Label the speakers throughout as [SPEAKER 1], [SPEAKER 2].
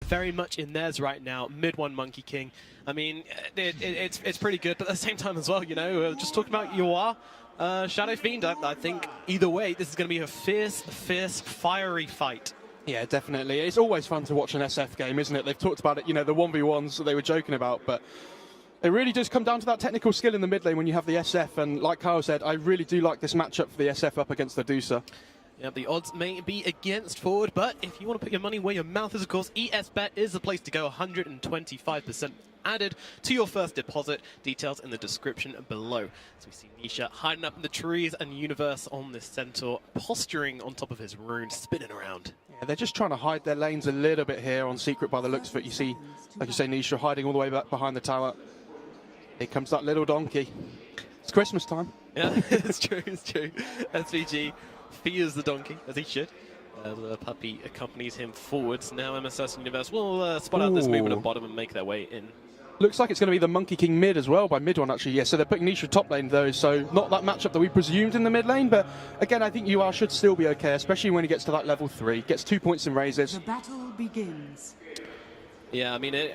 [SPEAKER 1] very much in theirs right now. Mid one Monkey King. I mean, it's pretty good, but at the same time as well, you know, just talking about Yoa, Shadow Fiend, I think either way, this is going to be a fierce, fiery fight.
[SPEAKER 2] Yeah, definitely. It's always fun to watch an SF game, isn't it? They've talked about it, you know, the 1v1s that they were joking about, but it really does come down to that technical skill in the mid lane when you have the SF, and like Kyle said, I really do like this matchup for the SF up against the Deucer.
[SPEAKER 1] Yeah, the odds may be against Foward, but if you want to put your money where your mouth is, of course, ESBet is the place to go. 125% added to your first deposit. Details in the description below. So we see Nisha hiding up in the trees and Universe on this Centaur, posturing on top of his rune, spinning around.
[SPEAKER 2] Yeah, they're just trying to hide their lanes a little bit here on Secret by the looks of it. You see, like you say, Nisha hiding all the way back behind the tower. Here comes that little donkey. It's Christmas time.
[SPEAKER 1] Yeah, it's true, it's true. SVG fears the donkey, as he should. The puppy accompanies him forwards. Now MSS and Universe will spot out this movement at bottom and make their way in.
[SPEAKER 2] Looks like it's going to be the Monkey King mid as well, by mid one actually. Yeah, so they're putting Nisha top lane though, so not that matchup that we presumed in the mid lane, but again, I think UR should still be okay, especially when he gets to that level 3. Gets 2 points in raises.
[SPEAKER 3] The battle begins.
[SPEAKER 1] Yeah, I mean,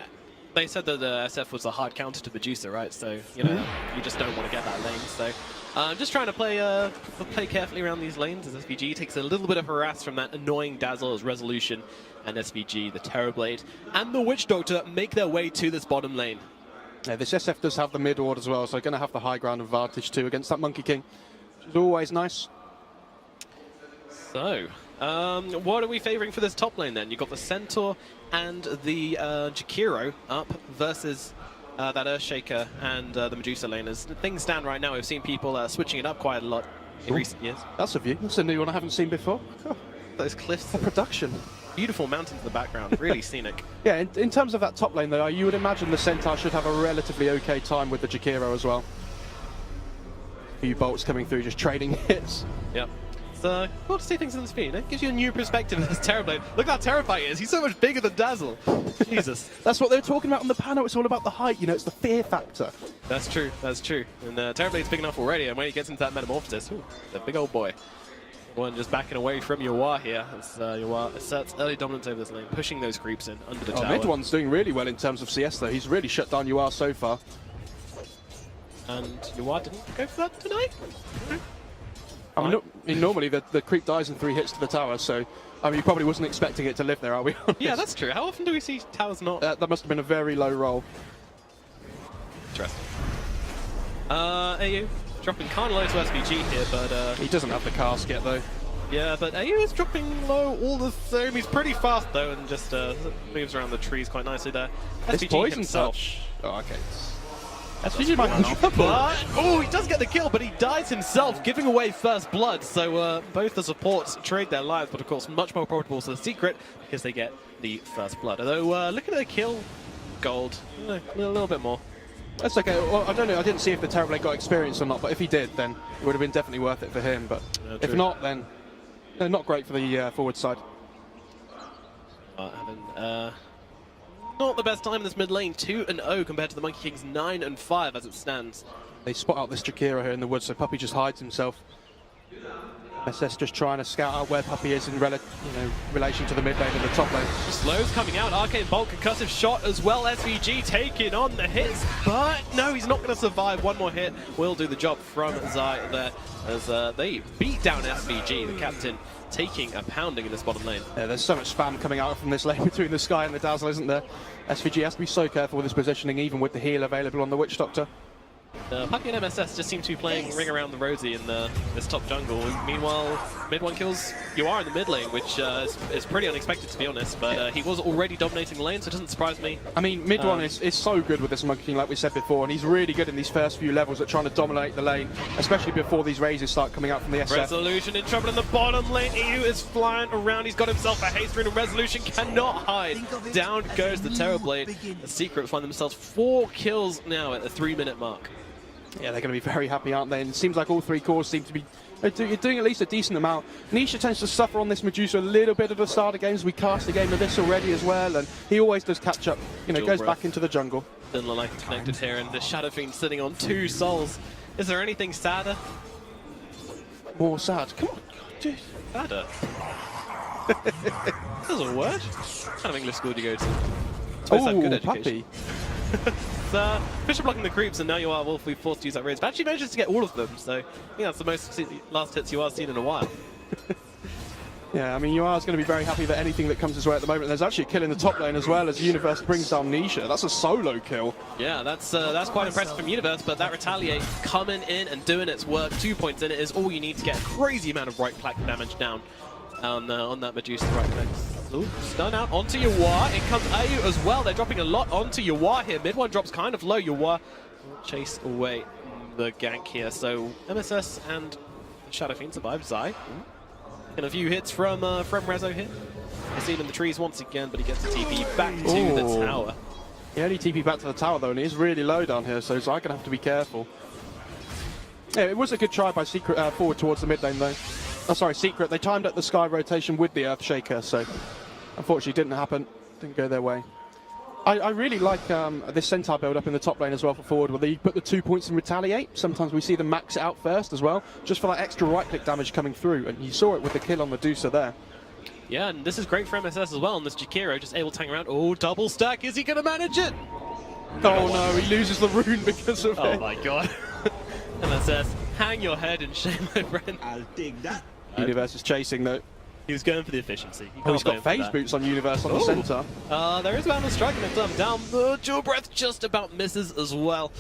[SPEAKER 1] they said that the SF was a hard counter to Medusa, right? So, you know, you just don't want to get that lane. So, just trying to play carefully around these lanes as SVG takes a little bit of harass from that annoying Dazzle as Resolution, and SVG, the Terrorblade, and the Witch Doctor make their way to this bottom lane.
[SPEAKER 2] Yeah, this SF does have the mid ward as well, so going to have the high ground advantage too against that Monkey King, which is always nice.
[SPEAKER 1] So, what are we favouring for this top lane then? You've got the Centaur and the Jakiro up versus that Earthshaker and the Medusa lane. As things stand right now, we've seen people switching it up quite a lot in recent years.
[SPEAKER 2] That's a view. That's a new one I haven't seen before. Oh,
[SPEAKER 1] those cliffs.
[SPEAKER 2] the production.
[SPEAKER 1] Beautiful mountains in the background, really scenic.
[SPEAKER 2] Yeah, in terms of that top lane though, you would imagine the Centaur should have a relatively okay time with the Jakiro as well. A few bolts coming through, just trading hits.
[SPEAKER 1] Yep. So, cool to see things in the speed. It gives you a new perspective of this Terrorblade. Look how terrifying he is. He's so much bigger than Dazzle. Jesus.
[SPEAKER 2] That's what they were talking about on the panel. It's all about the height, you know, it's the fear factor.
[SPEAKER 1] That's true, that's true. And Terrorblade's big enough already, and when he gets into that metamorphosis, ooh, the big old boy. One just backing away from Yoa here as Yoa asserts early dominance over this lane, pushing those creeps in under the tower.
[SPEAKER 2] Mid one's doing really well in terms of CS though. He's really shut down Yoa so far.
[SPEAKER 1] And Yoa didn't go for that tonight?
[SPEAKER 2] I mean, normally the creep dies in 3 hits to the tower, so I mean, you probably wasn't expecting it to live there, are we?
[SPEAKER 1] Yeah, that's true. How often do we see towers not?
[SPEAKER 2] That must have been a very low roll.
[SPEAKER 1] Interesting. AU dropping kind of low to SVG here, but
[SPEAKER 2] he doesn't have the cast yet though.
[SPEAKER 1] Yeah, but AU is dropping low all the same. He's pretty fast though, and just moves around the trees quite nicely there.
[SPEAKER 2] This
[SPEAKER 1] SVG
[SPEAKER 2] poison
[SPEAKER 1] himself.
[SPEAKER 2] touch. Oh, okay. SVG might have trouble.
[SPEAKER 1] Oh, he does get the kill, but he dies himself, giving away first blood. So both the supports trade their lives, but of course much more profitable to the Secret because they get the first blood. Although looking at the kill gold, a little bit more.
[SPEAKER 2] That's okay. Well, I don't know. I didn't see if the Terrorblade got experience or not, but if he did, then it would have been definitely worth it for him. But if not, then not great for the forward side.
[SPEAKER 1] Not the best time in this mid lane, 2-0 compared to the Monkey King's 9-5 as it stands.
[SPEAKER 2] They spot out this Jakiro here in the woods, so Puppy just hides himself. SS just trying to scout out where Puppy is in relation to the mid lane and the top lane.
[SPEAKER 1] Slow's coming out, Arcane Bolt, concussive shot as well, SVG taking on the hits, but no, he's not going to survive. One more hit will do the job from Zai there as they beat down SVG, the captain, taking a pounding in this bottom lane.
[SPEAKER 2] Yeah, there's so much spam coming out from this lane between the Sky and the Dazzle, isn't there? SVG has to be so careful with his positioning, even with the heal available on the Witch Doctor.
[SPEAKER 1] Puppy and MSS just seem to be playing Ring Around the Rosie in this top jungle. Meanwhile, mid one kills you are in the mid lane, which is pretty unexpected to be honest, but he was already dominating the lane, so it doesn't surprise me.
[SPEAKER 2] I mean, mid one is so good with this Monkey King, like we said before, and he's really good in these first few levels at trying to dominate the lane, especially before these raises start coming out from the SF.
[SPEAKER 1] Resolution in trouble in the bottom lane. EU is flying around. He's got himself a haste rune, and Resolution cannot hide. Down goes the Terrorblade. The Secret find themselves 4 kills now at the 3-minute mark.
[SPEAKER 2] Yeah, they're going to be very happy, aren't they? And it seems like all 3 cores seem to be doing at least a decent amount. Nisha tends to suffer on this Medusa a little bit at the start of games. We cast a game of this already as well, and he always does catch up. You know, goes back into the jungle.
[SPEAKER 1] Didn't look like it's connected here, and the Shadow Fiend sitting on 2 souls. Is there anything sadder?
[SPEAKER 2] More sad. Come on, dude.
[SPEAKER 1] Sadder. That's a word? What kind of English school do you go to? Supposed to have good education.
[SPEAKER 2] Puppy.
[SPEAKER 1] So, Fisher blocking the creeps, and now you are will be forced to use that raise. But actually manages to get all of them, so I think that's the most last hits you are seen in a while.
[SPEAKER 2] Yeah, I mean, you are going to be very happy that anything that comes his way at the moment. There's actually a kill in the top lane as well as Universe brings down Nisha. That's a solo kill.
[SPEAKER 1] Yeah, that's quite impressive from Universe, but that Retaliate coming in and doing its work, 2 points in it is all you need to get a crazy amount of right click damage down on that Medusa right click. Ooh, stun out onto Yawar. In comes Ayu as well. They're dropping a lot onto Yawar here. Mid one drops kind of low. Yawar chase away the gank here. So MSS and Shadow Fiend survive. Zai. And a few hits from Rezo here. I see him in the trees once again, but he gets the TP back to the tower.
[SPEAKER 2] He only TP back to the tower though, and he's really low down here, so Zai gonna have to be careful. Yeah, it was a good try by Secret forward towards the mid lane though. Oh, sorry, Secret. They timed up the Sky rotation with the Earthshaker, so unfortunately it didn't happen. Didn't go their way. I really like this Centaur build up in the top lane as well for forward, where they put the 2 points in Retaliate. Sometimes we see them max it out first as well, just for that extra right click damage coming through, and you saw it with the kill on Medusa there.
[SPEAKER 1] Yeah, and this is great for MSS as well, and this Jakiro just able to hang around. Oh, double stack, is he going to manage it?
[SPEAKER 2] Oh no, he loses the rune because of it.
[SPEAKER 1] Oh my god. MSS, hang your head in shame, my friend.
[SPEAKER 3] I'll take that.
[SPEAKER 2] Universe is chasing though.
[SPEAKER 1] He was going for the efficiency.
[SPEAKER 2] Oh, he's got phase boots on Universe on the center.
[SPEAKER 1] There is Boundless Strike and it's down. The Dual Breath just about misses as well.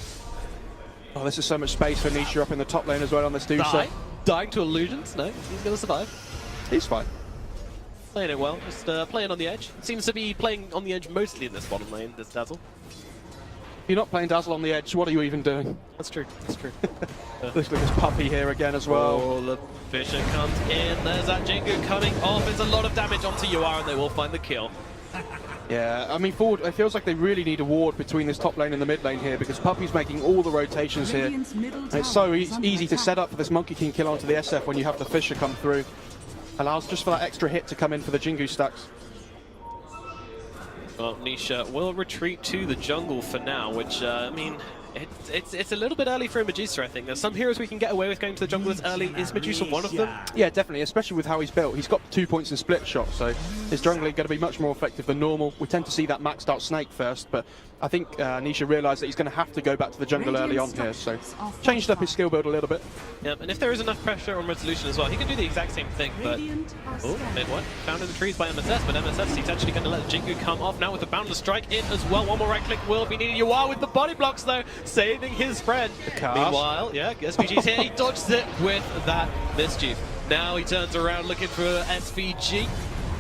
[SPEAKER 2] Oh, this is so much space for Nisha up in the top lane as well on this Medusa.
[SPEAKER 1] Dying to illusions. No, he's going to survive.
[SPEAKER 2] He's fine.
[SPEAKER 1] Playing it well, just playing on the edge. Seems to be playing on the edge mostly in this bottom lane, this Dazzle.
[SPEAKER 2] If you're not playing Dazzle on the edge, what are you even doing?
[SPEAKER 1] That's true, that's true.
[SPEAKER 2] Looks like this Puppy here again as well.
[SPEAKER 1] Oh, the Fisher comes in. There's that Jingu coming off. There's a lot of damage onto Yawar, and they will find the kill.
[SPEAKER 2] Yeah, I mean, forward, it feels like they really need a ward between this top lane and the mid lane here, because Puppy's making all the rotations here. And it's so easy to set up for this Monkey King kill onto the SF when you have the Fisher come through. Allows just for that extra hit to come in for the Jingu stacks.
[SPEAKER 1] Well, Nisha will retreat to the jungle for now, which, I mean, it's a little bit early for a Medusa, I think. There's some heroes we can get away with going to the jungle this early. Is Medusa one of them?
[SPEAKER 2] Yeah, definitely, especially with how he's built. He's got 2 points in split shot, so his jungling going to be much more effective than normal. We tend to see that maxed out Snake first, but I think Nisha realised that he's going to have to go back to the jungle early on here, so changed up his skill build a little bit.
[SPEAKER 1] Yep, and if there is enough pressure on Resolution as well, he can do the exact same thing, but... Oh, mid one. Found in the trees by MSS, but MSS he's actually going to let Jingu come off now with the Boundless Strike in as well. One more right click will be needed. Yawar with the body blocks though, saving his friend. Meanwhile, yeah, SVG's here. He dodges it with that Mischief. Now he turns around looking for SVG.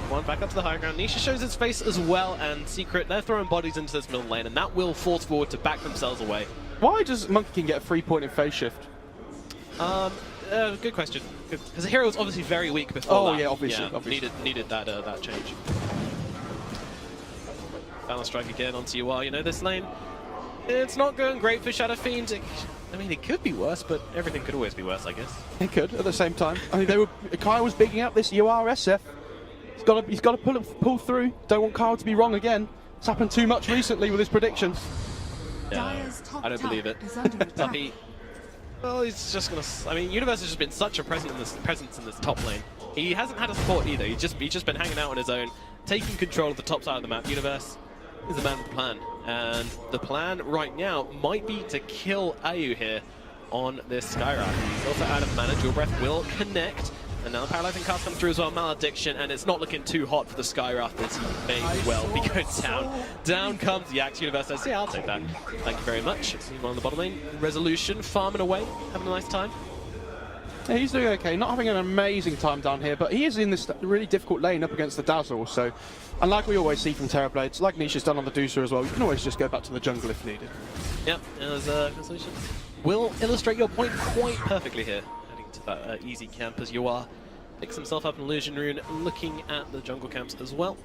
[SPEAKER 1] One back up to the high ground. Nisha shows his face as well, and Secret, they're throwing bodies into this middle lane, and that will force forward to back themselves away.
[SPEAKER 2] Why does Monkey King get a 3 point in phase shift?
[SPEAKER 1] Good question. Because the hero was obviously very weak before that.
[SPEAKER 2] Yeah, obviously.
[SPEAKER 1] Needed that change. Balance strike again onto Yawar. You know, this lane, it's not going great for Shadow Fiend. I mean, it could be worse, but everything could always be worse, I guess.
[SPEAKER 2] It could, at the same time. I mean, Kyle was bigging up this UR SF. He's got to pull through. Don't want Kyle to be wrong again. It's happened too much recently with his predictions.
[SPEAKER 1] Yeah, I don't believe it. Tuppy, well, he's just gonna. I mean, Universe has just been such a presence in this top lane. He hasn't had a support either. He's just been hanging out on his own, taking control of the top side of the map. Universe is the man with the plan, and the plan right now might be to kill Ayu here on this Skyrath. He's also out of mana. Dual Breath will connect. And now the Paralyzing Cast come through as well, Malediction, and it's not looking too hot for the Skyrath as he may well be going down. Down comes the Axe. Universe says, yeah, I'll take that. Thank you very much. Meanwhile on the bottom lane, Resolution, farming away, having a nice time.
[SPEAKER 2] Yeah, he's doing okay. Not having an amazing time down here, but he is in this really difficult lane up against the Dazzle, so... And like we always see from Terrorblades, like Nisha's done on the Deucer as well, you can always just go back to the jungle if needed.
[SPEAKER 1] Yep, as Resolution will illustrate your point quite perfectly here. To that easy camp as Yawar picks himself up in Illusion Rune, looking at the jungle camps as well.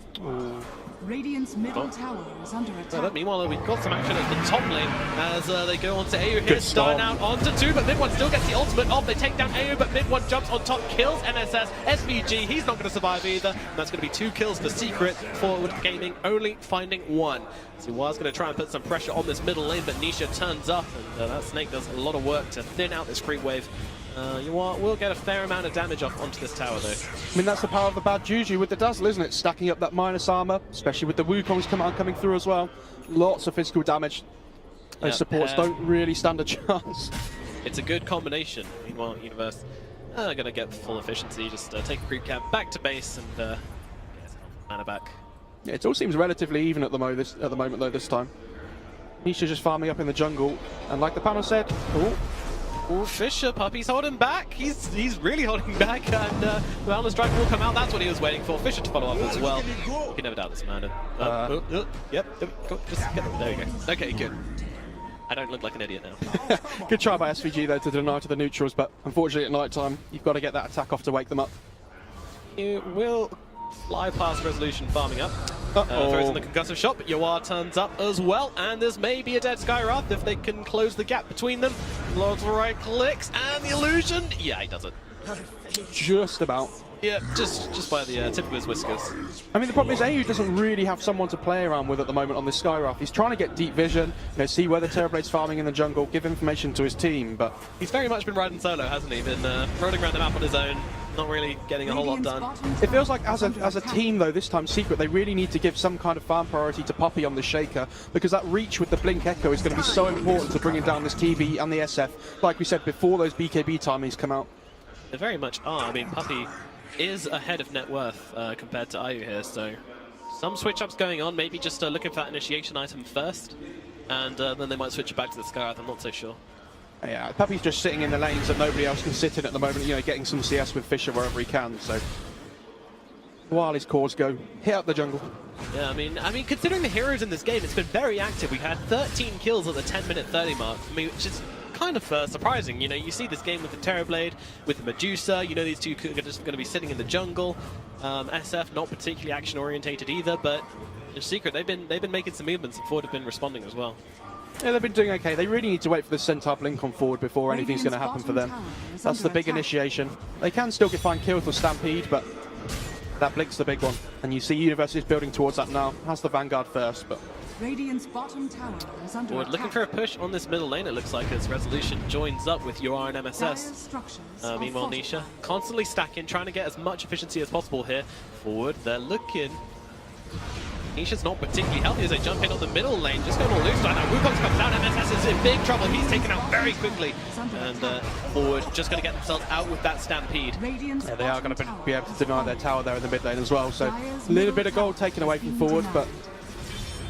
[SPEAKER 4] Radiant's middle tower is under attack.
[SPEAKER 1] Meanwhile, we've got some action at the top lane as they go on to Ayu here, starting out onto 2, but mid one still gets the ultimate off. They take down Ayu, but mid one jumps on top, kills MSS. SVG, he's not going to survive either. And that's going to be 2 kills for Secret. Forward Gaming only finding 1. So Yawara's going to try and put some pressure on this middle lane, but Nisha turns up, and that Snake does a lot of work to thin out this creep wave. will get a fair amount of damage off onto this tower, though.
[SPEAKER 2] I mean, that's the power of the bad juju with the dazzle, isn't it? Stacking up that minus armor, especially with the Wukong's coming through as well. Lots of physical damage. Those supports don't really stand a chance.
[SPEAKER 1] It's a good combination. Meanwhile, Universe are going to get full efficiency. Just take a creep camp back to base and get mana back.
[SPEAKER 2] Yeah, it all seems relatively even at the moment, though, this time. Nisha just farming up in the jungle, and like the panel said,
[SPEAKER 1] Oh, Fisher, Puppy's holding back. He's really holding back, and the Boundless Strike will come out. That's what he was waiting for. Fisher to follow up as well. You can never doubt this man. Yep. There you go. Okay, good. I don't look like an idiot now.
[SPEAKER 2] Good try by SVG though to deny to the neutrals, but unfortunately at night time you've got to get that attack off to wake them up.
[SPEAKER 1] You will fly past Resolution farming up. Throws in the concussive shot, but Yawar turns up as well, and there's maybe a dead Skywrath if they can close the gap between them. Lots of right clicks, and the illusion. Yeah, he does it.
[SPEAKER 2] Just about.
[SPEAKER 1] Yeah, just by the tip of his whiskers.
[SPEAKER 2] I mean, the problem is AU doesn't really have someone to play around with at the moment on this Skywrath. He's trying to get deep vision, see where the Terrorblade's farming in the jungle, give information to his team, but...
[SPEAKER 1] He's very much been riding solo, hasn't he? Been rolling around the map on his own, not really getting a whole lot done.
[SPEAKER 2] It feels like as a team, though, this time Secret, they really need to give some kind of farm priority to Poppy on the Shaker, because that reach with the Blink Echo is going to be so important to bringing down this TB and the SF, like we said, before those BKB timings come out.
[SPEAKER 1] They very much are. I mean, Puppy is ahead of net worth compared to IU here, so some switch-ups going on, maybe just looking for that initiation item first, and then they might switch it back to the Skywrath, I'm not so sure.
[SPEAKER 2] Yeah, Puppy's just sitting in the lanes that nobody else can sit in at the moment, getting some CS with Fisher wherever he can, so while his cores go, hit up the jungle.
[SPEAKER 1] Yeah, I mean, considering the heroes in this game, it's been very active. We've had 13 kills at the 10-minute 30 mark, which is kind of surprising. You see this game with the Terrorblade, with the Medusa, these two are just going to be sitting in the jungle. SF not particularly action-orientated either, but in Secret, they've been making some movements, and Foward have been responding as well.
[SPEAKER 2] Yeah, they've been doing okay. They really need to wait for the Centaur blink on Foward before anything's going to happen for them. That's the big initiation. They can still find kills with Stampede, but that blink's the big one. And you see Universe is building towards that now. Has the Vanguard first, but...
[SPEAKER 4] Radiant's bottom tower is under
[SPEAKER 1] Foward
[SPEAKER 4] attack.
[SPEAKER 1] looking for a push on this middle lane, it looks like, as Resolution joins up with UR and MSS. Meanwhile, Nisha constantly stacking, trying to get as much efficiency as possible here. Foward, they're looking. Nisha's not particularly healthy as they jump in on the middle lane, just going all loose right now. Wukong comes out, MSS is in big trouble, he's taken out very quickly. And Foward just going to get themselves out with that Stampede.
[SPEAKER 2] Yeah, they are going to be able to deny their tower there in the mid lane as well, so a little bit of gold taken away from Foward, but...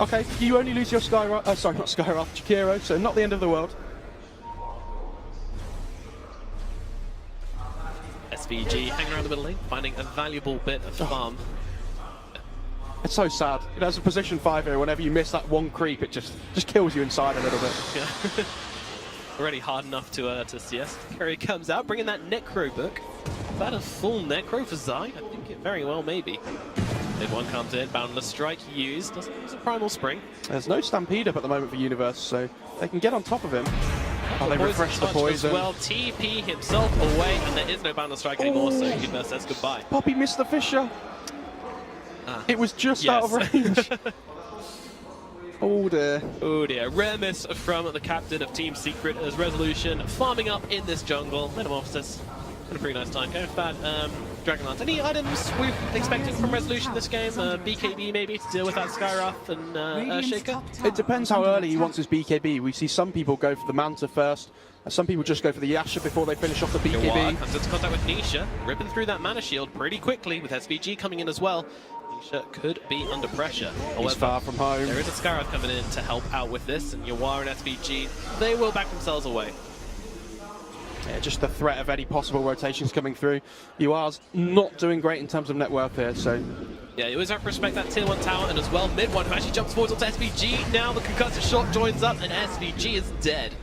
[SPEAKER 2] Okay, you only lose your Skywrath, sorry, not Skywrath, Jakiro, so not the end of the world.
[SPEAKER 1] SVG hanging around the middle lane, finding a valuable bit of farm.
[SPEAKER 2] It's so sad. As a position 5 here, whenever you miss that one creep, it just kills you inside a little bit.
[SPEAKER 1] Yeah. Already hard enough to CS. Here he comes out, bringing that Necro book. Is that a full Necro for Zai? I think it very well may be. Mid one comes in, Boundless Strike used, doesn't use a Primal Spring.
[SPEAKER 2] There's no Stampede up at the moment for Universe, so they can get on top of him. Oh, they refresh the poison.
[SPEAKER 1] Well, TP himself away, and there is no Boundless Strike anymore, so Universe says goodbye.
[SPEAKER 2] Poppy missed the Fisher. It was just out of range. Oh dear.
[SPEAKER 1] Oh dear. Rare miss from the captain of Team Secret as Resolution farming up in this jungle. Metamorphosis. Had a pretty nice time. Going for that Dragonlance. Any items we've expected from Resolution this game? BKB maybe to deal with that Skywrath and Shaker?
[SPEAKER 2] It depends how early he wants his BKB. We see some people go for the Manta first. Some people just go for the Yasha before they finish off the BKB.
[SPEAKER 1] Yawar comes into contact with Nisha, ripping through that mana shield pretty quickly with SVG coming in as well. Nisha could be under pressure.
[SPEAKER 2] He's far from home.
[SPEAKER 1] There is a Skywrath coming in to help out with this, and Yawar and SVG, they will back themselves away.
[SPEAKER 2] Yeah, just the threat of any possible rotations coming through. Yuar's not doing great in terms of net worth here, so...
[SPEAKER 1] Yeah, you always have to respect that tier 1 tower, and as well, mid one who actually jumps forward onto SVG. Now the concussive shot joins up, and SVG is dead.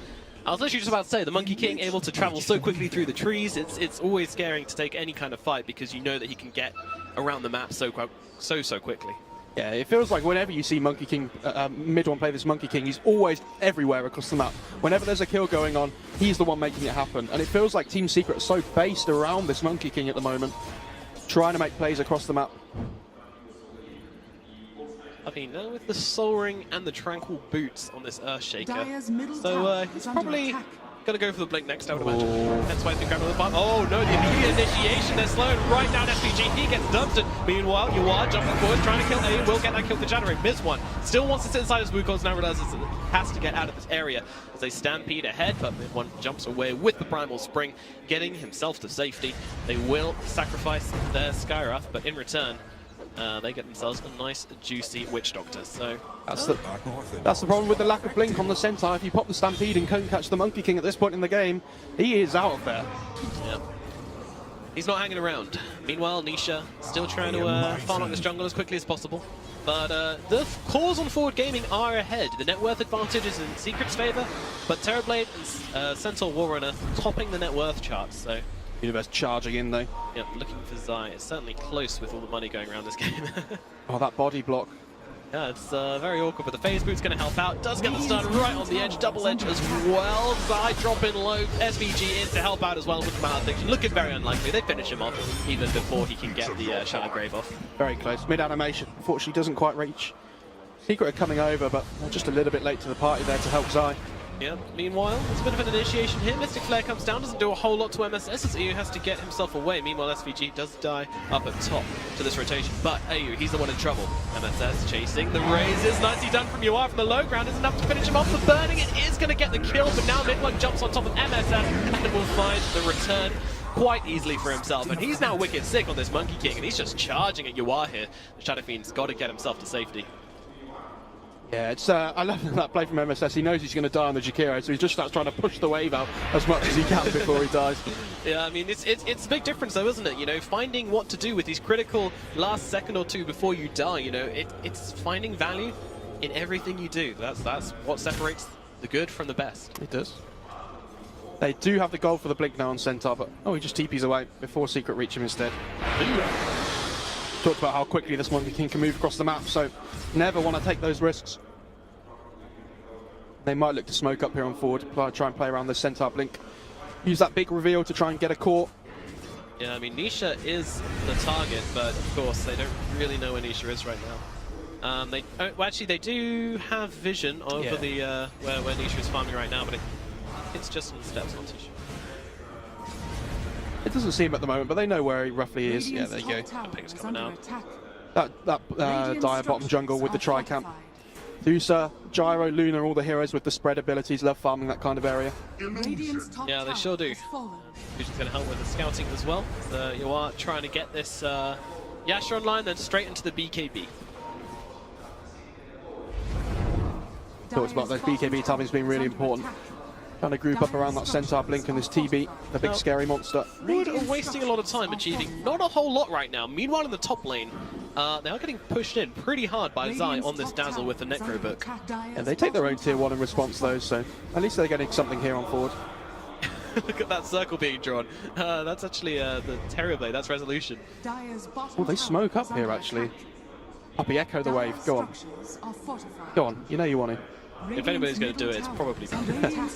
[SPEAKER 1] I was literally just about to say, the Monkey King able to travel so quickly through the trees, it's always scaring to take any kind of fight, because you know that he can get around the map so quickly.
[SPEAKER 2] Yeah, it feels like whenever you see Monkey King, mid one play this Monkey King, he's always everywhere across the map. Whenever there's a kill going on, he's the one making it happen. And it feels like Team Secret are so based around this Monkey King at the moment, trying to make plays across the map.
[SPEAKER 1] I mean, now with the Soul Ring and the Tranquil Boots on this Earth Shaker,
[SPEAKER 4] Dire's middle
[SPEAKER 1] so
[SPEAKER 4] tower
[SPEAKER 1] he's
[SPEAKER 4] is under
[SPEAKER 1] probably
[SPEAKER 4] attack.
[SPEAKER 1] Gonna go for the blink next, I would imagine. That's why he's been grabbing the button. Oh no, the immediate initiation. They're slowing right down SVG. He gets dumped. Meanwhile, you are jumping forward, trying to kill A. Will get that kill to generate. Miss one. Still wants to sit inside his Wukongs. Now realizes that he has to get out of this area as they stampede ahead. But Mid1 jumps away with the Primal Spring, getting himself to safety. They will sacrifice their Skywrath, but in return, they get themselves a nice, juicy Witch Doctor. So
[SPEAKER 2] that's the problem with the lack of blink on the Centaur. If you pop the Stampede and can't catch the Monkey King at this point in the game, he is out of there.
[SPEAKER 1] Yep. He's not hanging around. Meanwhile, Nisha still trying to farm up this jungle as quickly as possible. But the cores on Foward Gaming are ahead. The net worth advantage is in Secret's favor, but Terrorblade and Centaur Warrunner topping the net worth charts. So
[SPEAKER 2] Universe charging in though.
[SPEAKER 1] Yep, looking for Zai. It's certainly close with all the money going around this game.
[SPEAKER 2] Oh, that body block.
[SPEAKER 1] Yeah, it's very awkward, but the phase boot's going to help out. Does get the stun right on the edge, double edge as well. Zai dropping low, SVG in to help out as well with the malediction. Looking very unlikely. They finish him off even before he can get the Shadow Grave off.
[SPEAKER 2] Very close. Mid animation, unfortunately doesn't quite reach. Secret are coming over, but just a little bit late to the party there to help Zai.
[SPEAKER 1] Yeah, meanwhile, there's a bit of an initiation here. Mystic Flare comes down, doesn't do a whole lot to MSS as EU has to get himself away. Meanwhile, SVG does die up at top to this rotation, but AU, he's the one in trouble. MSS chasing the raises. Nicely done from UR from the low ground. Is enough to finish him off. The burning, it is going to get the kill, but now Mid1 jumps on top of MSS and will find the return quite easily for himself. And he's now wicked sick on this Monkey King, and he's just charging at UR here. The Shadow Fiend's got to get himself to safety.
[SPEAKER 2] Yeah, it's I love that play from MSS. He knows he's going to die on the Jakiro, so he just starts trying to push the wave out as much as he can before he dies.
[SPEAKER 1] Yeah, I mean, it's a big difference though, isn't it? You know, finding what to do with these critical last second or two before you die, you know, it's finding value in everything you do. That's what separates the good from the best.
[SPEAKER 2] It does. They do have the gold for the blink now on Centaur, but he just TPs away before Secret reach him instead. Talked about how quickly this Monkey King can move across the map, so never want to take those risks. They might look to smoke up here on Foward, try and play around the Centaur blink. Use that big reveal to try and get a core.
[SPEAKER 1] Yeah, I mean, Nisha is the target, but of course they don't really know where Nisha is right now. Well, actually, they do have vision over the where Nisha is farming right now, but it's just on the steps, not too sure.
[SPEAKER 2] It doesn't seem at the moment, but they know where he roughly is. Yeah, there you go.
[SPEAKER 1] Ping's coming out.
[SPEAKER 2] That dire bottom jungle with the tri-camp. Thusa, Gyro, Luna, all the heroes with the spread abilities love farming that kind of area.
[SPEAKER 1] Yeah, they sure do. Who's going to help with the scouting as well. You are trying to get this Yasha online, then straight into the BKB.
[SPEAKER 2] Talked about those BKB timings being really important. Trying to group up around that Centaur blink and this TB, the big scary monster.
[SPEAKER 1] Wood are wasting a lot of time achieving not a whole lot right now. Meanwhile, in the top lane, they are getting pushed in pretty hard by Zai on this Dazzle with the Necro Book.
[SPEAKER 2] And they take their own tier 1 in response though, so at least they're getting something here on Foward.
[SPEAKER 1] Look at that circle being drawn. That's actually the Terrorblade, that's Resolution.
[SPEAKER 2] Oh, they smoke up here actually. Puppy echo the wave, go on. Go on, you know you want to.
[SPEAKER 1] If anybody's going to do it, it's probably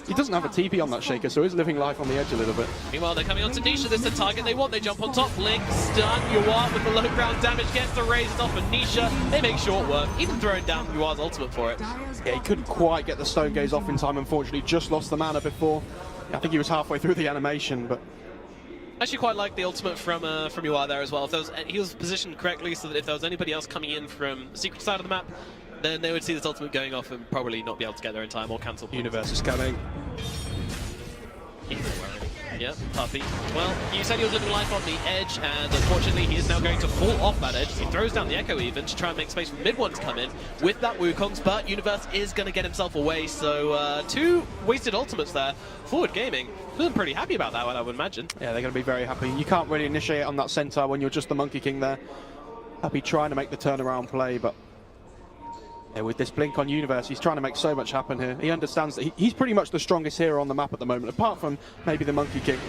[SPEAKER 2] He doesn't have a TP on that Shaker, so he's living life on the edge a little bit.
[SPEAKER 1] Meanwhile, they're coming onto Nisha. This is the target they want. They jump on top. Link, stun. UR with the low ground damage gets the raises off of Nisha. They make short work, even throwing down UR's ultimate for it.
[SPEAKER 2] Yeah, he couldn't quite get the Stone Gaze off in time, unfortunately. Just lost the mana before. I think he was halfway through the animation, but...
[SPEAKER 1] Actually quite like the ultimate from UR there as well. If there was, he was positioned correctly so that if there was anybody else coming in from the secret side of the map, then they would see this ultimate going off and probably not be able to get there in time or cancel.
[SPEAKER 2] Universe is coming.
[SPEAKER 1] Yep, Puppy. Well, you said he was living life on the edge, and unfortunately he is now going to fall off that edge. He throws down the Echo even to try and make space for Mid1 to come in with that Wukongs, but Universe is going to get himself away, so 2 wasted ultimates there. Foward Gaming, feeling pretty happy about that one, I would imagine.
[SPEAKER 2] Yeah, they're going to be very happy. You can't really initiate on that Centaur when you're just the Monkey King there. Happy trying to make the turnaround play, but... yeah, with this blink on Universe, he's trying to make so much happen here. He understands that he's pretty much the strongest hero on the map at the moment, apart from maybe the Monkey King.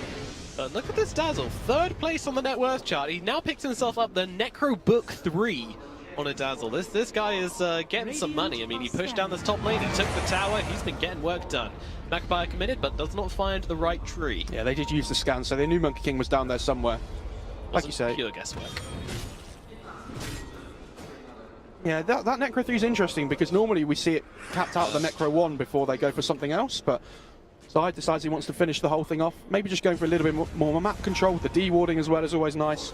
[SPEAKER 1] Look at this Dazzle, 3rd place on the net worth chart. He now picks himself up the Necro Book 3 on a Dazzle. This guy is getting some money. I mean, he pushed down this top lane, he took the tower, he's been getting work done. Magpie committed, but does not find the right tree.
[SPEAKER 2] Yeah, they did use the scan, so they knew Monkey King was down there somewhere. Like you say.
[SPEAKER 1] Pure guesswork.
[SPEAKER 2] Yeah, that Necro 3 is interesting because normally we see it capped out of the Necro 1 before they go for something else, but Zai decides he wants to finish the whole thing off. Maybe just going for a little bit more map control. The D-warding as well is always nice.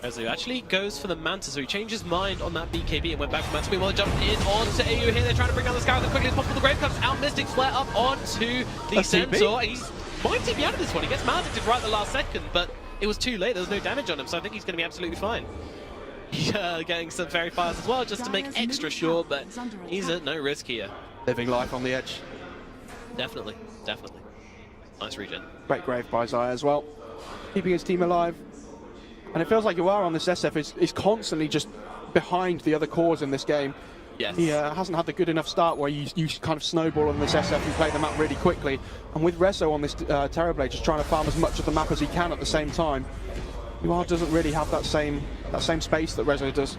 [SPEAKER 1] Rezo actually goes for the Manta, so he changed his mind on that BKB and went back for Manta. Meanwhile, jumped in onto AU here. They're trying to bring down the Scout as quickly as possible. The Grave comes out, Mystic flare up onto the Centaur. He might TP out of this one. He gets Maledict right at the last second, but it was too late. There was no damage on him, so I think he's going to be absolutely fine. Getting some fairy fires as well, just to make extra sure, but he's at no risk here.
[SPEAKER 2] Living life on the edge.
[SPEAKER 1] Definitely, definitely. Nice regen.
[SPEAKER 2] Great Grave by Zai as well. Keeping his team alive. And it feels like you are on this SF is constantly just behind the other cores in this game.
[SPEAKER 1] Yes.
[SPEAKER 2] He hasn't had the good enough start where you kind of snowball on this SF and play the map really quickly. And with Rezo on this Terrorblade just trying to farm as much of the map as he can at the same time, UR doesn't really have that same space that Rezo does.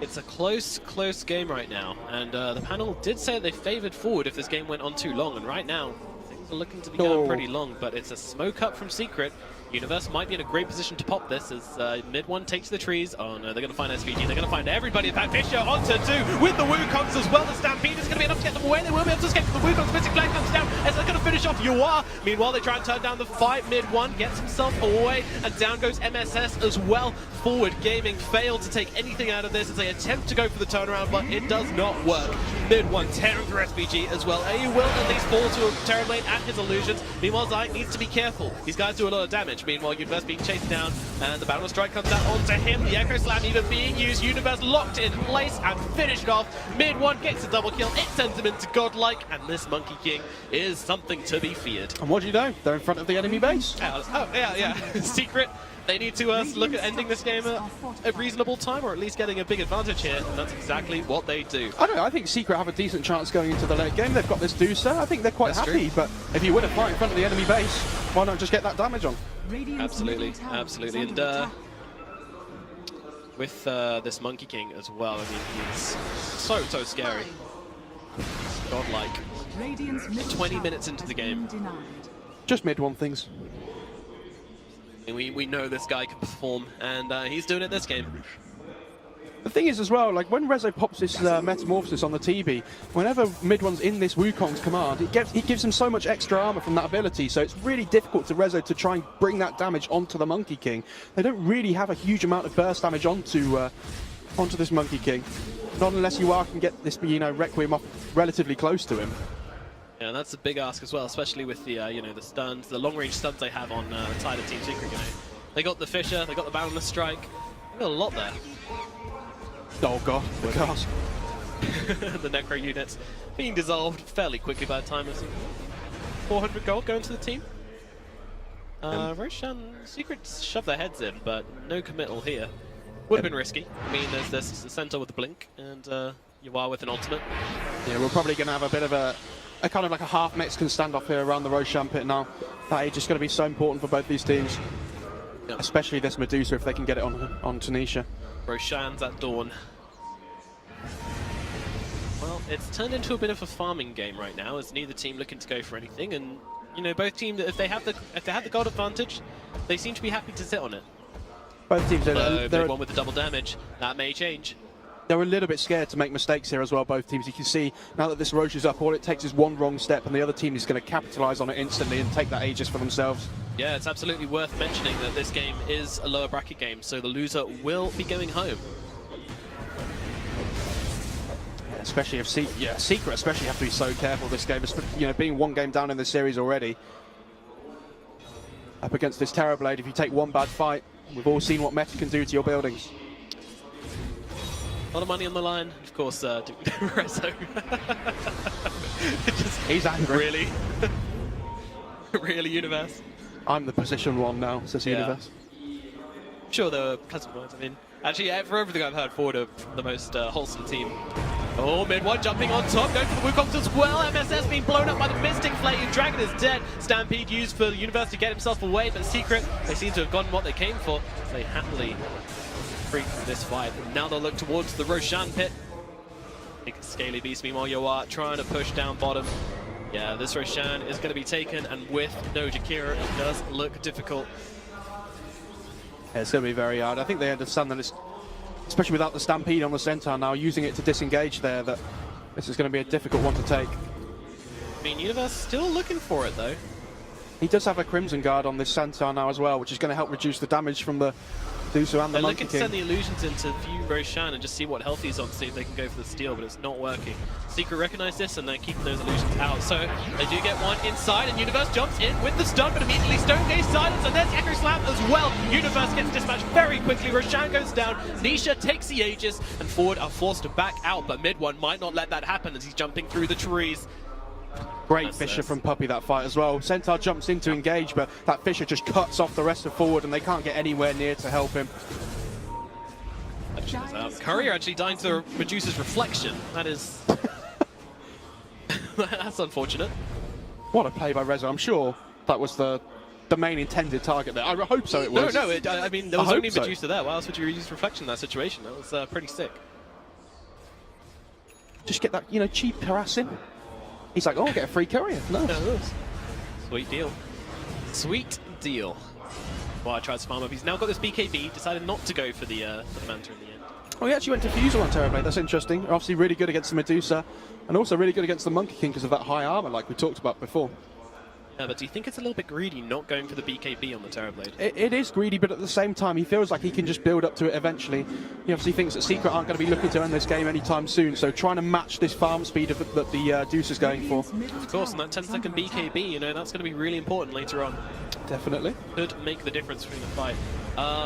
[SPEAKER 1] It's a close game right now, and the panel did say they favoured Foward if this game went on too long, and right now things are looking to be going pretty long, but it's a smoke up from Secret. Universe might be in a great position to pop this as mid one takes the trees. Oh no, they're going to find SVG. They're going to find everybody. In fact, Fisher onto 2 with the Wukongs as well. The Stampede is going to be enough to get them away. They will be able to escape from the Wukongs. Mystic Flag comes down as they're going to finish off UR. Meanwhile, they try and turn down the fight. Mid one gets himself away, and down goes MSS as well. Foward Gaming failed to take anything out of this as they attempt to go for the turnaround, but it does not work. Mid one tearing through SVG as well. AU will at least fall to a Terrorblade at his illusions. Meanwhile, Zai needs to be careful. These guys do a lot of damage. Meanwhile, Universe being chased down, and the Battle Strike comes out onto him. The Echo Slam even being used. Universe locked in place and finished off. Mid one gets a double kill. It sends him into Godlike, and this Monkey King is something to be feared.
[SPEAKER 2] And what do you know? They're in front of the enemy base.
[SPEAKER 1] Oh, yeah. Secret. They need to look at ending this game at a reasonable time, or at least getting a big advantage here, and that's exactly what they do.
[SPEAKER 2] I don't know, I think Secret have a decent chance going into the late game. They've got this Deucer. I think they're quite happy, but if you win a fight in front of the enemy base, why not just get that damage on?
[SPEAKER 1] Absolutely. And with this Monkey King as well, I mean, he's so scary. Godlike. 20 minutes into the game.
[SPEAKER 2] Just mid one things.
[SPEAKER 1] We know this guy can perform, and he's doing it this game.
[SPEAKER 2] The thing is as well, like when Rezo pops this Metamorphosis on the TB, whenever mid one's in this Wukong's command, it gives him so much extra armor from that ability, so it's really difficult to Rezo to try and bring that damage onto the Monkey King. They don't really have a huge amount of burst damage onto this Monkey King. Not unless UR can get this, Requiem up relatively close to him.
[SPEAKER 1] Yeah, and that's a big ask as well, especially with the the stuns, the long-range stuns they have on the side of Team Secret. They got the Fisher, they got the Boundless Strike. They got a lot there.
[SPEAKER 2] Oh god, the cast.
[SPEAKER 1] The Necro units being dissolved fairly quickly by the time of 400 gold going to the team. Roshan Secret shoved their heads in, but no committal here. Would have been risky. I mean, there's this Centaur with the blink, and UR with an ultimate.
[SPEAKER 2] Yeah, we're probably going to have a bit of a kind of like a half Mexican standoff here around the Roshan pit now. That age is going to be so important for both these teams. Yep. Especially this Medusa if they can get it on Tanisha.
[SPEAKER 1] Roshan's at dawn. Well, it's turned into a bit of a farming game right now, as neither team looking to go for anything, and both teams, if they have the gold advantage, they seem to be happy to sit on it.
[SPEAKER 2] Both teams
[SPEAKER 1] they're one with the double damage. That may change.
[SPEAKER 2] They're a little bit scared to make mistakes here as well, both teams. You can see now that this Roche is up, all it takes is one wrong step and the other team is going to capitalise on it instantly and take that Aegis for themselves.
[SPEAKER 1] Yeah, it's absolutely worth mentioning that this game is a lower bracket game, so the loser will be going home.
[SPEAKER 2] Yeah, especially if Secret especially have to be so careful this game, being one game down in the series already. Up against this Terrorblade, if you take one bad fight, we've all seen what Meta can do to your buildings.
[SPEAKER 1] A lot of money on the line, of course. Rezo.
[SPEAKER 2] He's angry.
[SPEAKER 1] Really, really, Universe.
[SPEAKER 2] I'm the position one now, says Universe.
[SPEAKER 1] Sure, there were pleasant words. I mean, actually, for everything I've heard, Foward are the most wholesome team. Oh, mid one jumping on top, going for the Wukongs as well. MSS being blown up by the Mystic Flame. Dragon is dead. Stampede used for the Universe to get himself away, but Secret, they seem to have gotten what they came for. They happily from this fight. And now they'll look towards the Roshan pit. Big scaly beast, meanwhile Yoa trying to push down bottom. Yeah, this Roshan is going to be taken, and with no Jakira, it does look difficult.
[SPEAKER 2] Yeah, it's going to be very hard. I think they understand that especially without the Stampede on the Centaur now, using it to disengage there, that this is going to be a difficult one to take.
[SPEAKER 1] I mean, Universe still looking for it, though.
[SPEAKER 2] He does have a Crimson Guard on this Centaur now as well, which is going to help reduce the damage from the Deucer and the
[SPEAKER 1] They're
[SPEAKER 2] Monkey
[SPEAKER 1] looking to
[SPEAKER 2] King.
[SPEAKER 1] send the illusions in to view Roshan and just see what health he's on to see if they can go for the steal, but it's not working. Secret recognize this and they're keeping those illusions out. So they do get one inside and Universe jumps in with the stun, but immediately Stone Gaze silence and there's the Echo Slam as well. Universe gets dispatched very quickly. Roshan goes down. Nisha takes the Aegis and Foward are forced to back out, but Mid One might not let that happen as he's jumping through the trees.
[SPEAKER 2] Great Fissure from Puppey that fight as well. Centaur jumps in to engage, but that Fissure just cuts off the rest of Foward and they can't get anywhere near to help him.
[SPEAKER 1] Courier actually dying to Medusa's reflection. That is... that's unfortunate.
[SPEAKER 2] What a play by Reza. I'm sure that was the main intended target there. I hope so it was.
[SPEAKER 1] No, I mean, there was only
[SPEAKER 2] so.
[SPEAKER 1] Medusa there. Why else would you use reflection in that situation? That was pretty sick.
[SPEAKER 2] Just get that, you know, cheap harassing. He's like, oh, I'll get a free courier. No.
[SPEAKER 1] Sweet deal. Sweet deal. Well, I tried to farm up. He's now got this BKB, decided not to go for the Manta in the end.
[SPEAKER 2] Oh, he actually went to Fusel on Terrorblade. That's interesting. Obviously really good against the Medusa, and also really good against the Monkey King because of that high armor like we talked about before.
[SPEAKER 1] Yeah, but do you think it's a little bit greedy not going for the BKB on the Terrorblade?
[SPEAKER 2] It is greedy, but at the same time, he feels like he can just build up to it eventually. He obviously thinks that Secret aren't going to be looking to end this game anytime soon, so trying to match this farm speed that the Deuce is going for.
[SPEAKER 1] Of course, and that 10-second BKB, you know, that's going to be really important later on.
[SPEAKER 2] Definitely.
[SPEAKER 1] Could make the difference between the fight.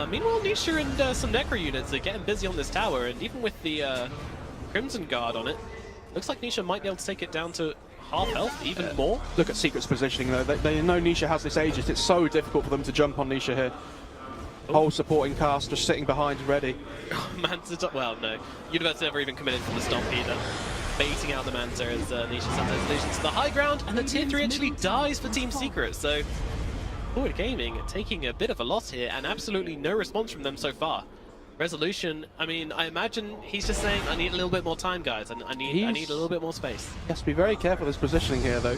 [SPEAKER 1] Meanwhile, Nisha and some Necro units are getting busy on this tower, and even with the Crimson Guard on it, looks like Nisha might be able to take it down to half health, even more.
[SPEAKER 2] Look at Secret's positioning though. They know Nisha has this Aegis. It's so difficult for them to jump on Nisha here. Whole supporting cast just sitting behind ready.
[SPEAKER 1] Manta, well, no. Universe never even committed from the stomp either. Baiting out the Manta as Nisha sends those illusions to the high ground, and the tier 3 actually dies for Team Secret, so Foward Gaming taking a bit of a loss here, and absolutely no response from them so far. Resolution, I mean, I imagine he's just saying, I need a little bit more time, guys, and I need a little bit more space.
[SPEAKER 2] He has to be very careful with his positioning here, though.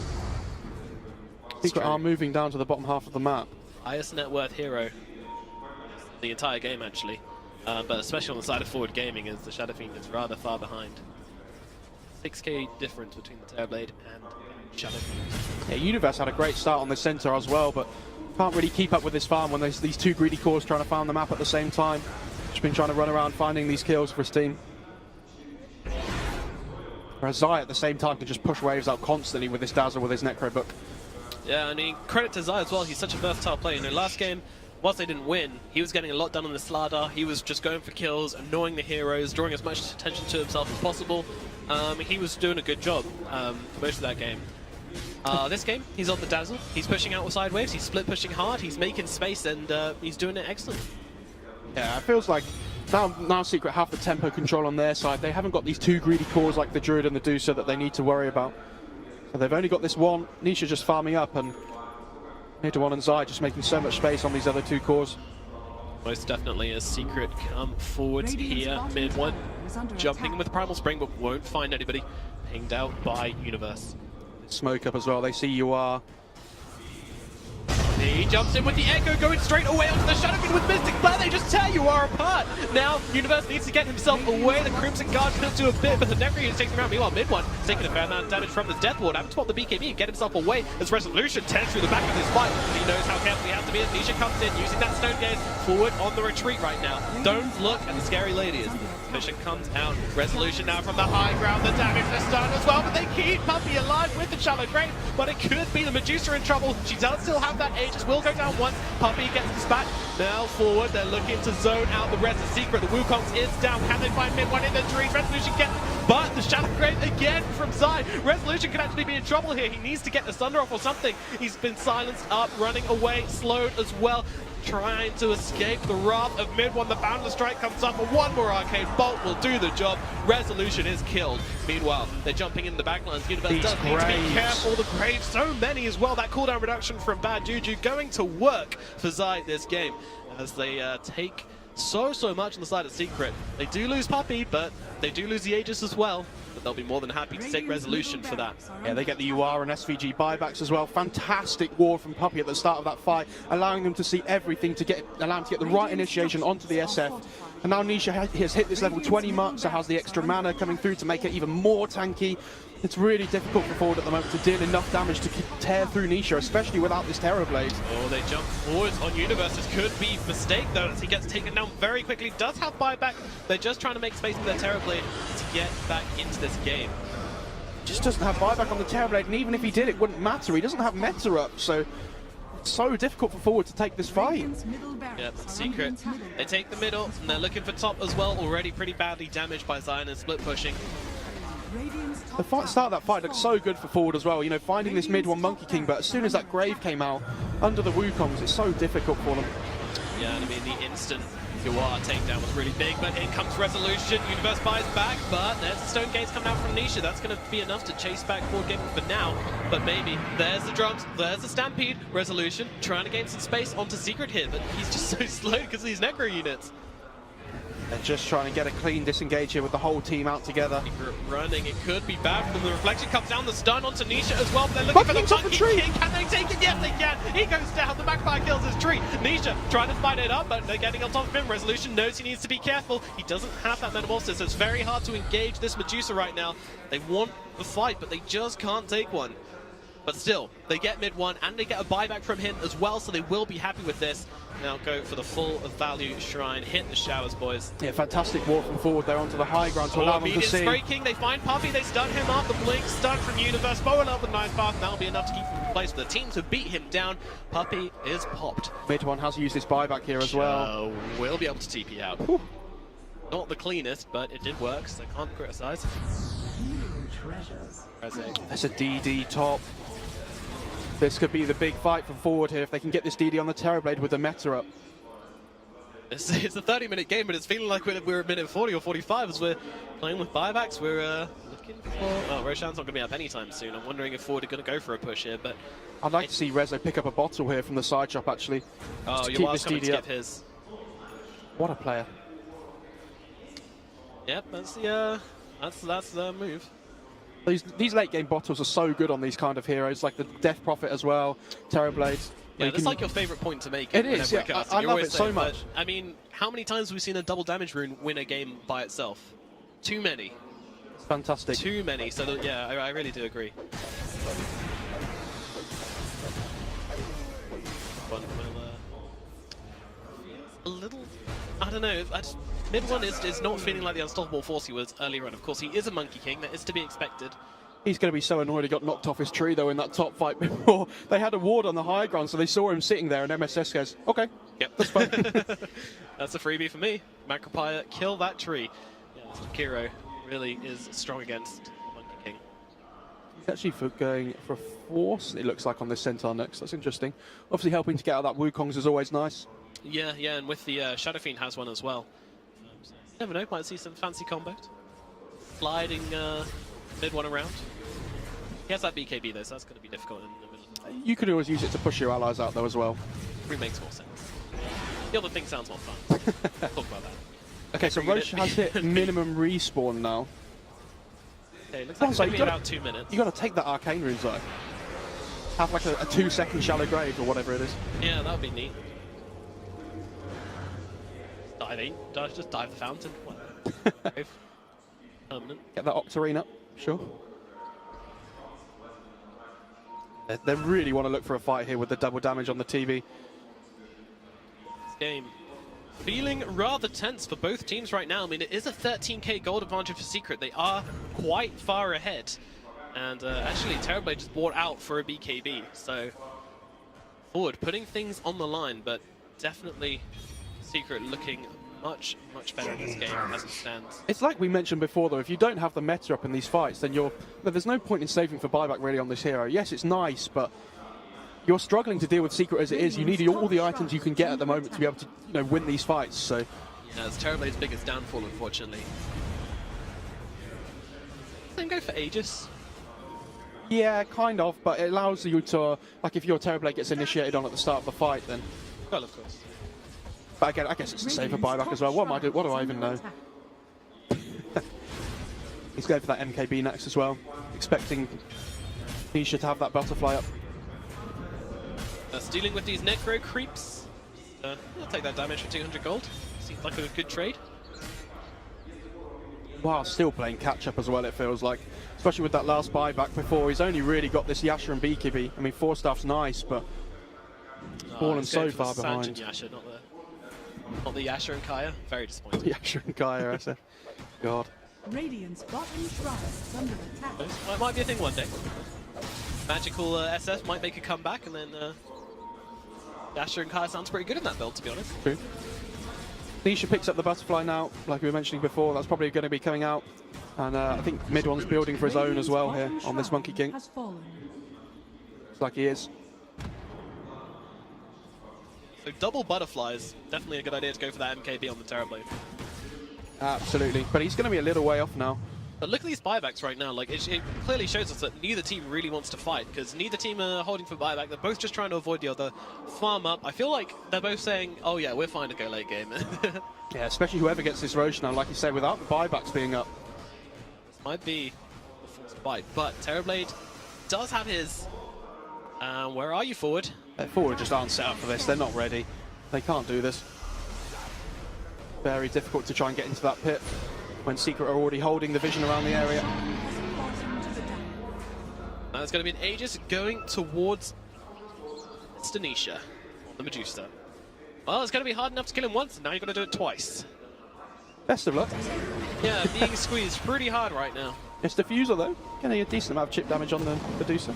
[SPEAKER 2] Secret are moving down to the bottom half of the map.
[SPEAKER 1] Highest net worth hero the entire game, actually, but especially on the side of Foward Gaming, as the Shadow Fiend is rather far behind. 6k difference between the Terrorblade and Shadow Fiend.
[SPEAKER 2] Yeah, Universe had a great start on the Centaur as well, but can't really keep up with this farm when there's these two greedy cores trying to farm the map at the same time. Just been trying to run around finding these kills for his team. Whereas Zai at the same time can just push waves out constantly with his Dazzle, with his Necro Book.
[SPEAKER 1] Yeah, I mean, credit to Zai as well. He's such a versatile player. You know, last game, whilst they didn't win, he was getting a lot done on the Slardar. He was just going for kills, annoying the heroes, drawing as much attention to himself as possible. He was doing a good job for most of that game. This game, he's on the Dazzle. He's pushing out with side waves. He's split pushing hard. He's making space, and he's doing it excellent.
[SPEAKER 2] Yeah, it feels like now Secret have the tempo control on their side. They haven't got these two greedy cores like the Druid and the Deucer that they need to worry about. So they've only got this one. Nisha just farming up, and Nidawon and Zai just making so much space on these other two cores.
[SPEAKER 1] Most definitely as Secret come forward here, mid one, jumping with Primal Spring, but won't find anybody. Pinged out by Universe.
[SPEAKER 2] Smoke up as well. They see you are.
[SPEAKER 1] He jumps in with the Echo, going straight away onto the Shadow Fiend with Mystic Flare. They just tear you are apart. Now, Universe needs to get himself away. The Crimson Guard still do a bit, but the Necro unit takes him out. Meanwhile, mid one taking a fair amount of damage from his Death Ward. Having to pop the BKB and get himself away as Resolution tears through the back of this fight. He knows how careful he has to be as Nisha comes in, using that Stone Gaze. Foward on the retreat right now. Don't look at the scary lady as Fisher comes out. Resolution now from the high ground. The damage is done as well, but they keep Puppey alive with the Shallow Grave. But it could be the Medusa in trouble. She does still have that Aegis. Will go down once. Puppey gets dispatched. Now Foward. They're looking to zone out the rest of Secret. The Wukongs is down. Can they find mid one in the trees? Resolution gets it, but the Shallow Grave again from Zai. Resolution can actually be in trouble here. He needs to get the Thunder off or something. He's been silenced up, running away, slowed as well. Trying to escape the wrath of mid one. The Boundless Strike comes up, but one more Arcane Bolt will do the job. Resolution is killed. Meanwhile, they're jumping in the backlines. Universe does need to be careful. The Graves, so many as well. That cooldown reduction from Bad Juju going to work for Zai this game as they take so much on the side of Secret. They do lose Puppey, but they do lose the Aegis as well. But they'll be more than happy to take Resolution for that.
[SPEAKER 2] Yeah, they get the UR and SVG buybacks as well. Fantastic war from Puppey at the start of that fight, allowing them to see everything, to allow them to get the right initiation onto the SF. And now Nisha has hit this level 20 mark, so has the extra mana coming through to make it even more tanky. It's really difficult for Foward at the moment to deal enough damage to tear through Nisha, especially without this Terror Blade.
[SPEAKER 1] Oh, they jump forwards on Universe. This could be a mistake, though, as he gets taken down very quickly. Does have buyback. They're just trying to make space with their Terror Blade to get back into this game.
[SPEAKER 2] Just doesn't have buyback on the Terror Blade, and even if he did, it wouldn't matter. He doesn't have meta up, so it's so difficult for Foward to take this fight.
[SPEAKER 1] Yep, Secret. They take the middle, and they're looking for top as well. Already pretty badly damaged by Zion and split pushing.
[SPEAKER 2] The start of that fight looked so good for Foward as well, you know, finding this mid one Monkey King, but as soon as that Grave came out under the Wukongs, it's so difficult for them.
[SPEAKER 1] Yeah, and I mean, the instant Yuar takedown was really big, but in comes Resolution. Universe buys back, but there's the Stone Gates coming out from Nisha. That's going to be enough to chase back Foward Gaming for now, but maybe there's the drums, there's the Stampede. Resolution trying to gain some space onto Secret here, but he's just so slow because of these Necro units.
[SPEAKER 2] They're just trying to get a clean disengage here with the whole team out together.
[SPEAKER 1] Secret running, it could be bad for them. The reflection comes down, the stun onto Nisha as well, but they're looking for the Monkey King. Can they take it? Yes, they can. He goes down, the backfire kills his tree. Nisha trying to fight it up, but they're getting on top of him. Resolution knows he needs to be careful. He doesn't have that Metamorphosis, so it's very hard to engage this Medusa right now. They want the fight, but they just can't take one. But still, they get mid one, and they get a buyback from him as well, so they will be happy with this. Now go for the full value shrine. Hit the showers, boys.
[SPEAKER 2] Yeah, fantastic walk from Foward there onto the high ground to allow them to see.
[SPEAKER 1] Breaking, they find Puppey, they stun him up. The blink stun from Universe. Forward up with Nice Path. That'll be enough to keep him in place for the team to beat him down. Puppey is popped.
[SPEAKER 2] Mid one has used his buyback here as well.
[SPEAKER 1] Will be able to TP out.
[SPEAKER 2] Whew.
[SPEAKER 1] Not the cleanest, but it did work, so I can't criticize.
[SPEAKER 2] That's a DD top. This could be the big fight for Foward here if they can get this DD on the Terror Blade with the meta up.
[SPEAKER 1] It's a 30-minute game, but it's feeling like we're at minute 40 or 45 as we're playing with buybacks. We're looking for... Oh, Roshan's not going to be up anytime soon. I'm wondering if Foward are going to go for a push here, but...
[SPEAKER 2] I'd like to see Rezo pick up a bottle here from the side shop, actually.
[SPEAKER 1] Oh,
[SPEAKER 2] to
[SPEAKER 1] you
[SPEAKER 2] keep
[SPEAKER 1] are
[SPEAKER 2] this
[SPEAKER 1] coming to
[SPEAKER 2] DD
[SPEAKER 1] skip
[SPEAKER 2] up.
[SPEAKER 1] his.
[SPEAKER 2] What a player.
[SPEAKER 1] Yep, that's the move.
[SPEAKER 2] These late game bottles are so good on these kind of heroes, like the Death Prophet as well, Terror Blades.
[SPEAKER 1] Yeah, that's like your favourite point to make.
[SPEAKER 2] It is, yeah, I love it so much.
[SPEAKER 1] I mean, how many times have we seen a double damage rune win a game by itself? Too many.
[SPEAKER 2] It's fantastic.
[SPEAKER 1] Too many, so yeah, I really do agree. One will, a little, I don't know, mid one is not feeling like the unstoppable force he was earlier on. Of course, he is a Monkey King, that is to be expected.
[SPEAKER 2] He's going to be so annoyed he got knocked off his tree, though, in that top fight before. They had a ward on the high ground, so they saw him sitting there, and MSS goes, okay,
[SPEAKER 1] yep,
[SPEAKER 2] that's fine.
[SPEAKER 1] That's a freebie for me. Macropire, kill that tree. Yeah, Kiro really is strong against Monkey King.
[SPEAKER 2] He's actually going for a force, it looks like, on this Centaur next. That's interesting. Obviously, helping to get out of that Wukong's is always nice.
[SPEAKER 1] Yeah, and with the Shadow Fiend has one as well. So you never know, might see some fancy combos. Sliding mid one around. He has that BKB though, so that's going to be difficult in the middle.
[SPEAKER 2] You could always use it to push your allies out though as well.
[SPEAKER 1] It makes more sense. The other thing sounds more fun. Talk about that.
[SPEAKER 2] Okay, so Roche has hit minimum respawn now.
[SPEAKER 1] Okay, looks like it's going to be about 2 minutes.
[SPEAKER 2] You got to take that arcane runes though. Have like a 2-second shallow grave or whatever it is.
[SPEAKER 1] Yeah, that would be neat. Diving, just dive the fountain. Permanent.
[SPEAKER 2] Get that Octarine up, sure. They really want to look for a fight here with the double damage on the TV.
[SPEAKER 1] This game feeling rather tense for both teams right now. I mean, it is a 13k gold advantage for Secret. They are quite far ahead. And actually, Terrorblade just bought out for a BKB. So, Foward putting things on the line, but definitely Secret looking much better in this game as it stands.
[SPEAKER 2] It's like we mentioned before though, if you don't have the meta up in these fights, then there's no point in saving for buyback really on this hero. Yes, it's nice, but you're struggling to deal with Secret as it is. You need all the items you can get at the moment to be able to win these fights. So
[SPEAKER 1] yeah, it's Terrorblade's biggest downfall, unfortunately. Then go for Aegis.
[SPEAKER 2] Yeah, kind of, but it allows you to, like, if your Terrorblade gets initiated on at the start of the fight, then.
[SPEAKER 1] Well, of course.
[SPEAKER 2] But again, I guess it's the same for buyback as well. What do I even know? He's going for that MKB next as well, expecting Nisha to have that butterfly up.
[SPEAKER 1] Stealing with these Necro creeps. I'll take that damage for 200 gold. Seems like a good trade.
[SPEAKER 2] while still playing catch-up as well, it feels like. Especially with that last buyback before, he's only really got this Yasha and BKB. I mean, 4-staff's nice, but fallen so far behind.
[SPEAKER 1] Yasha, not the Yasha and Kaya. Very disappointing.
[SPEAKER 2] Yasha and Kaya, I said. God.
[SPEAKER 4] Radiant's bottom shrine is under attack.
[SPEAKER 1] Well, it might be a thing one day. Magical SF might make a comeback, and then Yasha and Kaya sounds pretty good in that build, to be honest.
[SPEAKER 2] True. Nisha picks up the butterfly now, like we were mentioning before. That's probably going to be coming out. And I think mid one's building for his own as well here on this Monkey King.
[SPEAKER 4] Has fallen.
[SPEAKER 2] Looks like he is.
[SPEAKER 1] So double butterflies, definitely a good idea to go for that MKB on the Terrorblade.
[SPEAKER 2] Absolutely. But he's going to be a little way off now.
[SPEAKER 1] But look at these buybacks right now. Like it clearly shows us that neither team really wants to fight, because neither team are holding for buyback. They're both just trying to avoid the other, farm up. I feel like they're both saying, "Oh yeah, we're fine to go late game."
[SPEAKER 2] Yeah, especially whoever gets this Rosh now, like you said, without the buybacks being up.
[SPEAKER 1] This might be a forced fight, but Terrorblade does have his. Where are you, Foward?
[SPEAKER 2] Foward just aren't set up for this. They're not ready. They can't do this. Very difficult to try and get into that pit when Secret are already holding the vision around the area.
[SPEAKER 1] Now it's going to be an Aegis going towards Stanisha on the Medusa. Well, it's going to be hard enough to kill him once, and now you've got to do it twice.
[SPEAKER 2] Best of luck.
[SPEAKER 1] Yeah, being squeezed pretty hard right now.
[SPEAKER 2] It's Diffuser though. Getting a decent amount of chip damage on the Medusa.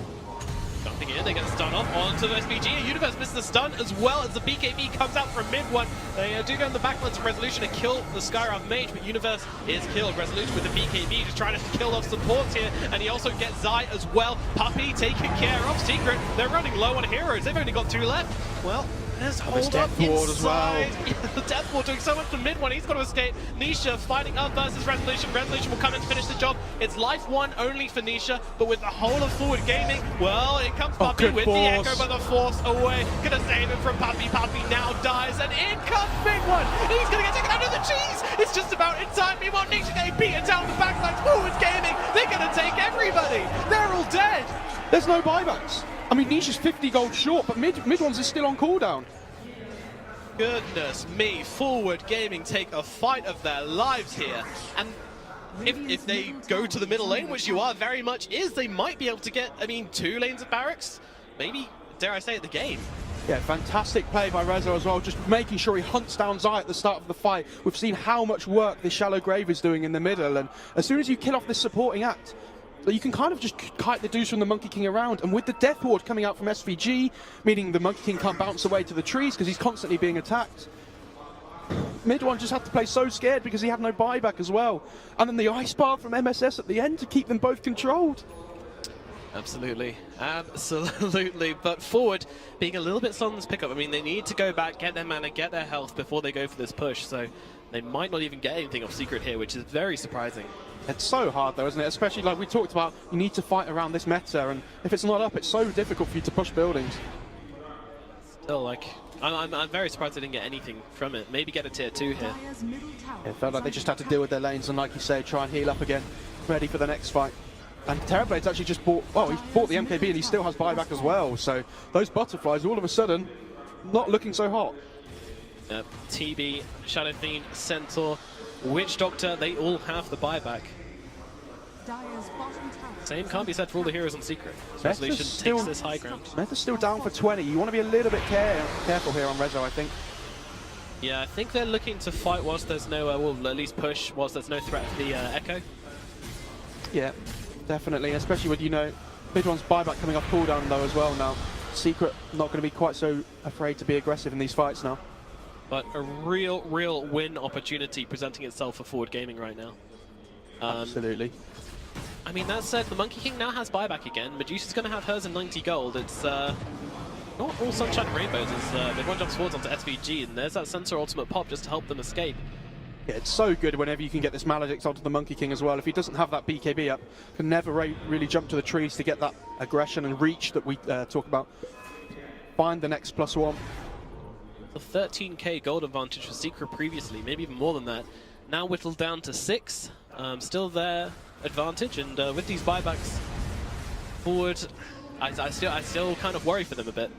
[SPEAKER 1] Jumping in, they get a stun off onto the SPG. Universe misses the stun as well as the BKB comes out from mid one. They do go in the backlands of Resolution to kill the Skyrath mage, but Universe is killed. Resolution with the BKB just trying to kill off supports here, and he also gets Zai as well. Puppey taken care of. Secret, they're running low on heroes. They've only got 2 left. Well, there's hold up
[SPEAKER 2] Ward as well.
[SPEAKER 1] the Death Ward doing so much from mid one. He's got to escape. Nisha fighting up versus Resolution. Resolution will come in to finish the job. It's life 1 only for Nisha, but with the whole of Foward Gaming, well, it comes Puppey with the Echo, but the Force away. Gonna save him from Puppey. Puppey now dies, and in comes big one. He's gonna get taken out of the cheese. It's just about in time. Meanwhile, Nisha getting beaten down the backside. Foward Gaming, they're gonna take everybody. They're all dead.
[SPEAKER 2] There's no buybacks. I mean, Nisha's 50 gold short, but mid ones is still on cooldown.
[SPEAKER 1] Goodness me, Foward Gaming take a fight of their lives here. And if they go to the middle lane, which you are very much is, they might be able to get, I mean, 2 lanes of barracks. Maybe, dare I say it, the game.
[SPEAKER 2] Yeah, fantastic play by Rezo as well, just making sure he hunts down Zai at the start of the fight. We've seen how much work this shallow grave is doing in the middle, and as soon as you kill off this supporting act, you can kind of just kite the Deuce from the Monkey King around, and with the Death Ward coming out from SVG, meaning the Monkey King can't bounce away to the trees because he's constantly being attacked. Mid one just had to play so scared because he had no buyback as well. And then the Ice Bar from MSS at the end to keep them both controlled.
[SPEAKER 1] Absolutely, absolutely. But Foward being a little bit slow on this pickup. I mean, they need to go back, get their mana, get their health before they go for this push. So they might not even get anything off Secret here, which is very surprising.
[SPEAKER 2] It's so hard though, isn't it? Especially like we talked about, you need to fight around this meta, and if it's not up, it's so difficult for you to push buildings.
[SPEAKER 1] Still, like, I'm very surprised they didn't get anything from it. Maybe get a tier 2 here.
[SPEAKER 2] It felt like they just had to deal with their lanes and, like you say, try and heal up again, ready for the next fight. And Terrorblade's actually just bought, well, he's bought the MKB and he still has buyback as well. So those butterflies, all of a sudden, not looking so hot.
[SPEAKER 1] TB, Shadow Fiend, Centaur, Witch Doctor, they all have the buyback. Same can't be said for all the heroes on Secret. Resolution takes this high ground.
[SPEAKER 2] Meta's still down for 20. You want to be a little bit careful here on Rezo, I think.
[SPEAKER 1] Yeah, I think they're looking to fight whilst there's no, well, at least push whilst there's no threat for the Echo.
[SPEAKER 2] Yeah, definitely, especially with, you know, mid one's buyback coming off cooldown though as well now. Secret not going to be quite so afraid to be aggressive in these fights now.
[SPEAKER 1] But a real win opportunity presenting itself for Foward Gaming right now.
[SPEAKER 2] Absolutely.
[SPEAKER 1] I mean, that said, the Monkey King now has buyback again. Medusa's going to have hers in 90 gold. It's not all sunshine and rainbows as mid one jumps forwards onto SVG, and there's that Sensor ultimate pop just to help them escape.
[SPEAKER 2] Yeah, it's so good whenever you can get this Maledict onto the Monkey King as well. If he doesn't have that BKB up, can never really jump to the trees to get that aggression and reach that we talk about. Find the next +1.
[SPEAKER 1] The 13k gold advantage for Secret previously, maybe even more than that. Now whittled down to 6. Still their advantage, and with these buybacks forward, I still kind of worry for them a bit.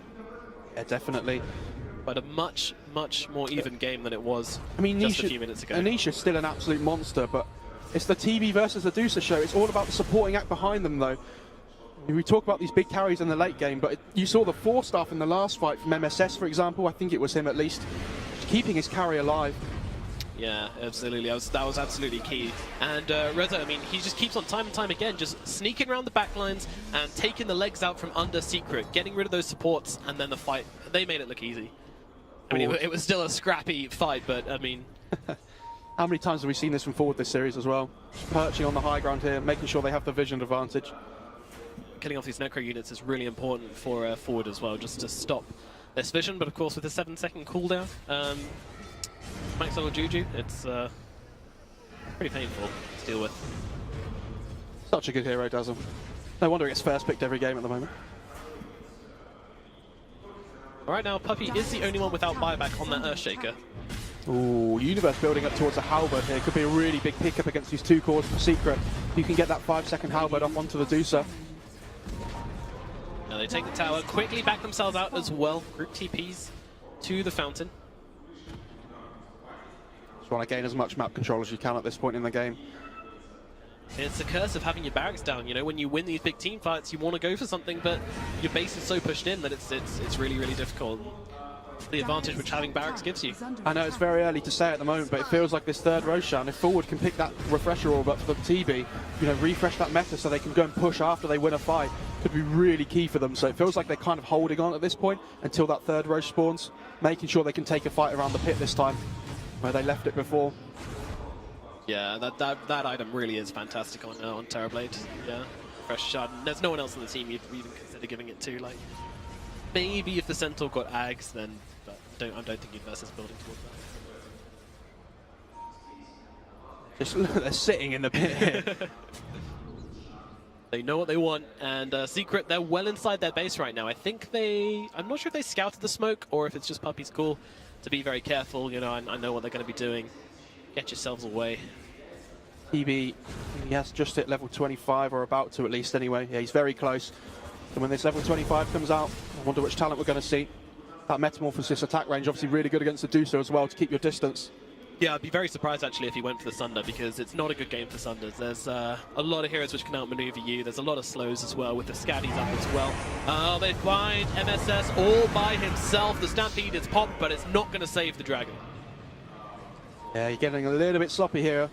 [SPEAKER 2] Yeah, definitely.
[SPEAKER 1] But a much more even game than it was,
[SPEAKER 2] I mean,
[SPEAKER 1] just a few minutes ago.
[SPEAKER 2] Anisha's still an absolute monster, but It's the TB versus the Deucer show. It's all about the supporting act behind them, though. We talk about these big carries in the late game, but you saw the 4-staff in the last fight from MSS, for example. I think it was him at least, keeping his carry alive.
[SPEAKER 1] Yeah, absolutely. That was absolutely key. And Reza, I mean, he just keeps on time and time again, just sneaking around the backlines and taking the legs out from under Secret, getting rid of those supports, and then the fight. They made it look easy. I mean, it was still a scrappy fight, but I mean...
[SPEAKER 2] How many times have we seen this from Foward this series as well? Just perching on the high ground here, making sure they have the vision advantage.
[SPEAKER 1] Killing off these Necro units is really important for Foward as well, just to stop this vision. But of course, with a 7-second cooldown, Max level Juju, it's pretty painful to deal with.
[SPEAKER 2] Such a good hero, Dazzle. No wonder he gets first picked every game at the moment.
[SPEAKER 1] Right now, Puppey is the only one without buyback on that Earthshaker.
[SPEAKER 2] Ooh, Universe building up towards a halberd here. Could be a really big pickup against these two cores for Secret. You can get that 5-second halberd off onto the Deucer.
[SPEAKER 1] Now they take the tower, quickly back themselves out as well. Group TPs to the fountain.
[SPEAKER 2] Just want to gain as much map control as you can at this point in the game.
[SPEAKER 1] It's the curse of having your barracks down. You know, when you win these big team fights, you want to go for something, but your base is so pushed in that it's really, really difficult. The advantage which having barracks gives you.
[SPEAKER 2] I know it's very early to say at the moment, but it feels like this third Roshan, if Foward can pick that refresher orb up for the TB, you know, refresh that meta so they can go and push after they win a fight, could be really key for them. So it feels like they're kind of holding on at this point until that third Rosh spawns, making sure they can take a fight around the pit this time, where they left it before.
[SPEAKER 1] Yeah, that item really is fantastic on Terrorblade. Yeah, fresh shard. There's no one else on the team you'd even consider giving it to. Like, maybe if the Centaur got Ags, then but I don't think Universe is building towards that.
[SPEAKER 2] Just look, they're sitting in the pit here.
[SPEAKER 1] They know what they want, and Secret, they're well inside their base right now. I think I'm not sure if they scouted the smoke or if it's just Puppey's call to be very careful. You know, I know what they're going to be doing. Get yourselves away.
[SPEAKER 2] TB, he has just hit level 25, or about to at least anyway. Yeah, he's very close. And when this level 25 comes out, I wonder which talent we're going to see. That Metamorphosis attack range, obviously really good against the Deucer as well to keep your distance.
[SPEAKER 1] Yeah, I'd be very surprised actually if he went for the Sunder, because it's not a good game for Sunders. There's a lot of heroes which can outmaneuver you. There's a lot of slows as well, with the Scaddies up as well. Oh, they find MSS all by himself. The Stampede is popped, but it's not going to save the Dragon.
[SPEAKER 2] Yeah, you're getting a little bit sloppy here.